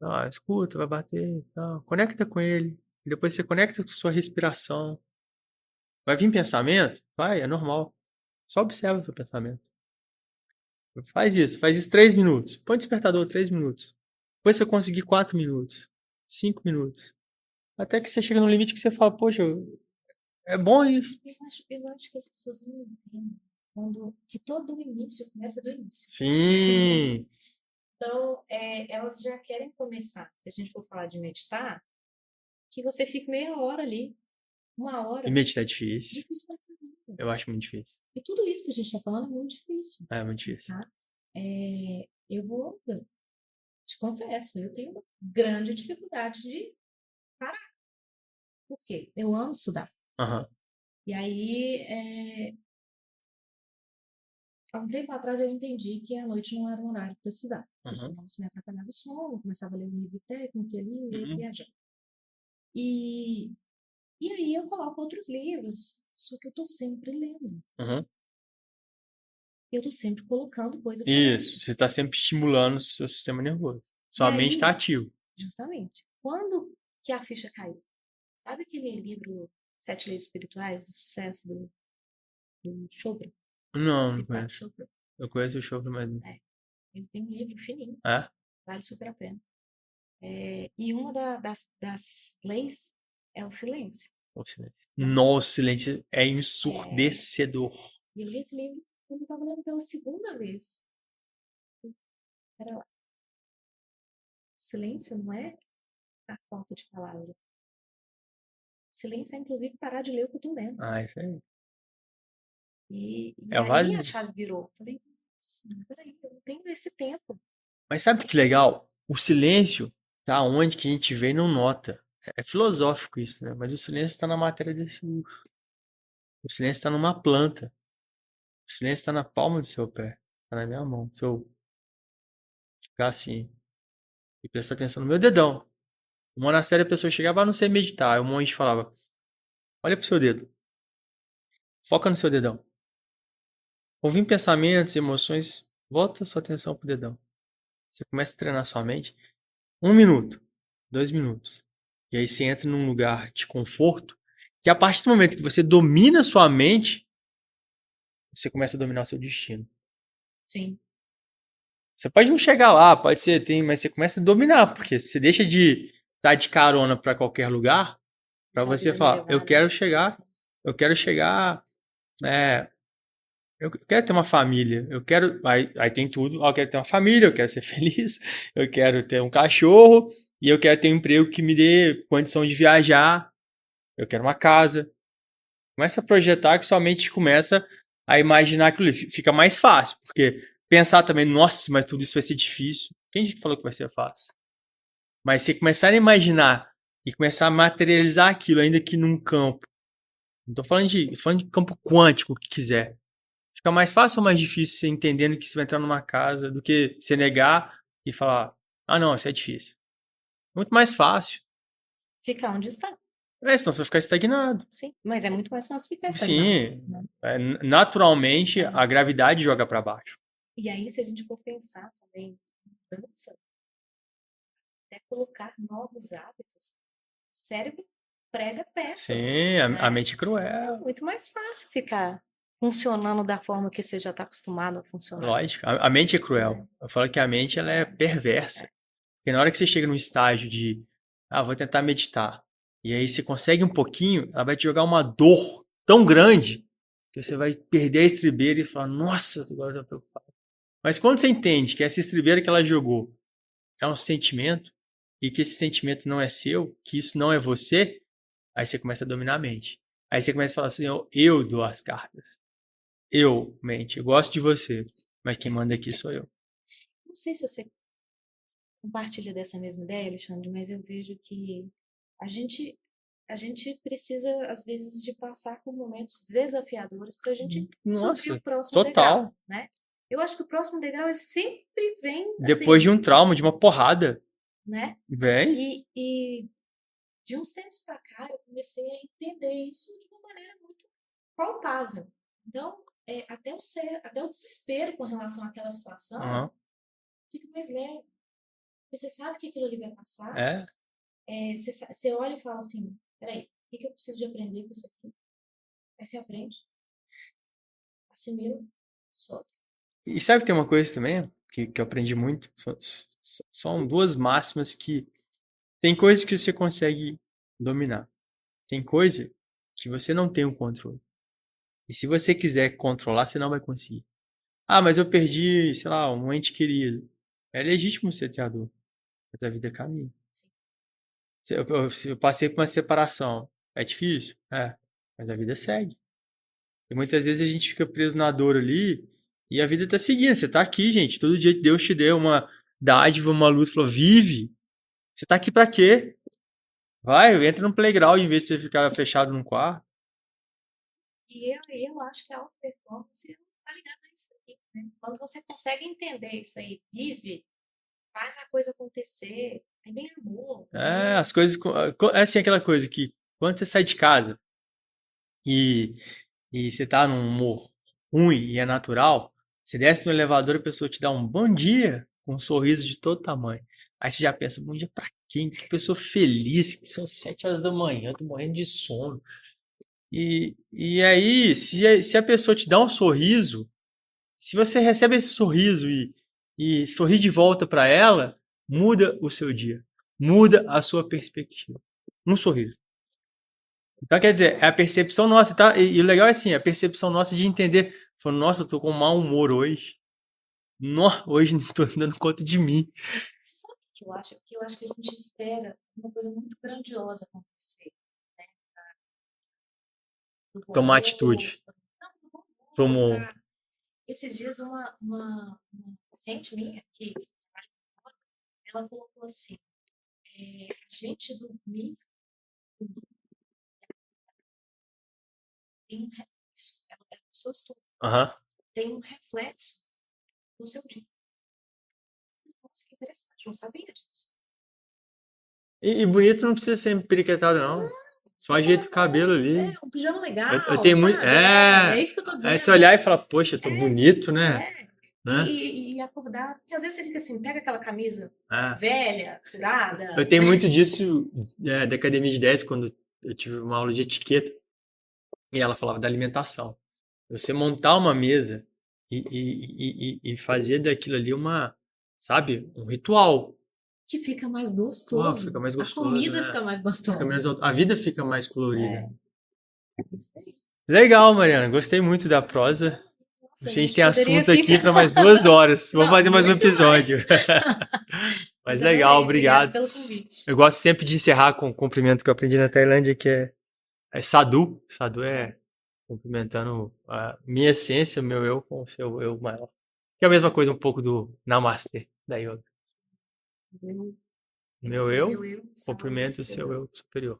Ah, escuta, vai bater e tal. Conecta com ele. Depois você conecta com sua respiração. Vai vir pensamento? Vai, é normal. Só observa o seu pensamento. Faz isso 3 minutos. Põe despertador 3 minutos. Depois você conseguir 4 minutos, 5 minutos. Até que você chega no limite que você fala, poxa, É bom isso.
Eu acho que as pessoas não entendem que todo o início começa do início.
Sim.
Então, elas já querem começar. Se a gente for falar de meditar, que você fique meia hora ali, uma
E
hora.
meditar é difícil.
Difícil pra caramba.
Eu acho muito difícil.
E tudo isso que a gente está falando é muito difícil,
É muito difícil.
tá? Eu te confesso, eu tenho uma grande dificuldade de parar. Por quê? Eu amo estudar.
Aham.
E aí, há um tempo atrás eu entendi que a noite não era um horário para eu estudar. Porque
Aham.
senão isso me atrapalhava o sono, eu começava a ler um livro técnico ali, e ia
Uhum.
viajando. E, e aí eu coloco outros livros, só que eu tô sempre lendo.
Aham.
Eu tô sempre colocando coisa para ler.
Isso. Você está sempre estimulando o seu sistema nervoso.
E
Sua mente está
aí,
ativa.
justamente, quando que a ficha caiu? Sabe aquele livro Sete Leis Espirituais do Sucesso do Chopra?
Não, não
Deepak
conheço.
Chopra?
Eu conheço o show, mas.
É, ele tem um livro fininho,
É?
vale super a pena. E uma das leis é o silêncio.
O silêncio.
Tá?
Nossa, o silêncio é
É,
ensurdecedor.
e eu li esse livro quando eu estava lendo pela segunda vez. Era lá. O silêncio não é a falta de palavra. O silêncio é, inclusive, parar de ler o que eu estou lendo.
Ah, isso aí.
E
É
aí a
válido.
chave virou. Falei, nossa, peraí, eu não tenho esse tempo.
Mas sabe que legal? O silêncio tá onde que a gente vê e não nota. É filosófico isso, né? Mas o silêncio está na matéria desse urso. O silêncio está numa planta. O silêncio está na palma do seu pé. Está na minha mão. Se eu ficar assim e prestar atenção no meu dedão. No monastério a pessoa chegava, não sei meditar. Aí o monge falava, olha pro seu dedo. Foca no seu dedão. Ouvindo pensamentos, emoções, volta sua atenção pro dedão. Você começa a treinar sua mente. 1 minuto, 2 minutos. E aí você entra num lugar de conforto, que a partir do momento que você domina sua mente, você começa a dominar o seu destino.
Sim.
Você pode não chegar lá, pode ser, mas você começa a dominar, porque você deixa de estar de carona para qualquer lugar, para
Deixar a
você
vida me
falar,
levar, né? Assim.
eu quero chegar, é, eu quero ter uma família, aí tem tudo, eu quero ter uma família, eu quero ser feliz, eu quero ter um cachorro, e eu quero ter um emprego que me dê condição de viajar, eu quero uma casa. Começa a projetar que sua mente começa a imaginar aquilo ali. Fica mais fácil, porque pensar também, nossa, mas tudo isso vai ser difícil. Quem disse que falou que vai ser fácil? Mas se começar a imaginar e começar a materializar aquilo, ainda que num campo, não tô falando de campo quântico, o que quiser. Fica mais fácil ou mais difícil você entendendo que você vai entrar numa casa do que você negar e falar, ah não, isso é difícil. Muito mais fácil.
Ficar onde está.
Senão você vai ficar estagnado.
Sim. Mas é muito mais fácil ficar estagnado.
Sim,
Né?
naturalmente
É.
a gravidade joga para baixo.
E aí, se a gente for pensar também em mudança, até colocar novos hábitos, o cérebro prega peças,
Sim, a
né?
mente é
É
cruel.
muito mais fácil ficar funcionando da forma que você já está acostumado a funcionar.
Lógico, a mente é
Né?
cruel. Eu falo que a mente ela é perversa. Porque na hora que você chega num estágio de, vou tentar meditar, e aí você consegue um pouquinho, ela vai te jogar uma dor tão grande que você vai perder a estribeira e falar, nossa, agora eu tô preocupado. Mas quando você entende que essa estribeira que ela jogou é um sentimento, e que esse sentimento não é seu, que isso não é você, aí você começa a dominar a mente. Aí você começa a falar assim, eu dou as cartas. Eu, mente, eu gosto de você, mas quem manda aqui sou eu.
Não sei se você compartilha dessa mesma ideia, Alexandre, mas eu vejo que a gente a gente precisa, às vezes, de passar por momentos desafiadores para a gente subir o
Nossa,
próximo degrau,
total.
né? Eu acho que o próximo degrau ele sempre vem
Depois de
assim,
um trauma, de uma porrada,
né?
vem.
E de uns tempos para cá eu comecei a entender isso de uma maneira muito palpável. Então, até o desespero com relação àquela situação
Uhum.
fica mais leve. Você sabe que aquilo ali vai passar.
É.
Você olha e fala assim, peraí, o que eu preciso de aprender com isso aqui? Aí você aprende, assimila, solta.
E sabe que tem uma coisa também que eu aprendi muito? São duas máximas que tem coisas que você consegue dominar. Tem coisa que você não tem o controle. E se você quiser controlar, você não vai conseguir. Ah, mas eu perdi, sei lá, um ente querido. É legítimo você ter a dor, mas a vida caminha. Se eu passei por uma separação, é difícil? É, mas a vida segue. E muitas vezes a gente fica preso na dor ali e a vida tá seguindo. Você tá aqui, gente. Todo dia Deus te deu uma dádiva, uma luz, falou: vive. Você tá aqui pra quê? Vai, entra no playground em vez de você ficar fechado num quarto.
E eu acho que a auto-performance está ligada a isso aí, né? Quando você consegue entender isso aí, vive, faz a coisa acontecer, é bem amor,
É, as coisas. É assim, aquela coisa que quando você sai de casa e, e você tá num humor ruim e é natural, você desce no elevador e a pessoa te dá um bom dia com um sorriso de todo tamanho. Aí você já pensa, bom dia pra quem? Que pessoa feliz, que são 7 horas da manhã, tô morrendo de sono. E aí, se a pessoa te dá um sorriso, se você recebe esse sorriso e sorri de volta pra ela, muda o seu dia, muda a sua perspectiva. Um sorriso. Então, quer dizer, é a percepção nossa, tá? E o legal é assim, a percepção nossa de entender, falando, nossa, eu tô com mau humor hoje. Hoje não tô dando conta de mim.
Você sabe o que eu acho? Que eu acho que a gente espera uma coisa muito grandiosa acontecer, né? Do bom
Tomar
humor,
atitude.
não, do bom humor,
Como.
esses dias uma paciente minha que ela colocou assim, a gente dormir tem um reflexo, ela postou estudo,
Aham.
tem um reflexo no seu dia. Nossa, que interessante, não sabia disso.
E bonito não precisa ser empiriquetado, não. Só ajeita o cabelo ali.
Um pijama
Eu
legal,
tenho muito.
sabe? É
É.
isso que eu tô
Aí você
dizendo.
olhar e falar, poxa, eu tô bonito, né?
É.
Né?
E acordar, porque às vezes você fica assim, pega aquela camisa
É.
velha,
Eu
furada.
tenho muito disso da academia de 10 quando eu tive uma aula de etiqueta e ela falava da alimentação. Você montar uma mesa e fazer daquilo ali uma, sabe, um ritual.
Que fica mais
Pô, fica
gostoso.
mais
A
gostoso,
comida
né?
fica mais
Fica
gostosa.
menos, a vida fica mais colorida.
É, isso aí.
Legal, Mariana. Gostei muito da prosa. A
Nossa, a
gente
gente
tem
poderia
assunto aqui
ficar.
para mais 2 horas. Vamos
Não,
fazer mais um
muito
episódio.
mais.
Mas
Mas
legal,
adorei. Obrigada
obrigado.
pelo convite.
Eu gosto sempre de encerrar com um cumprimento que eu aprendi na Tailândia, que é Sadhu. Sadhu é cumprimentando a minha essência, meu eu com o seu eu maior. Que é a mesma coisa um pouco do Namastê, da yoga.
Meu,
Meu
meu
eu
eu,
cumprimenta o
seu
seu
eu.
eu superior.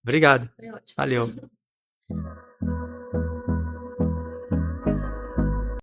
Obrigado.
Foi ótimo.
Valeu.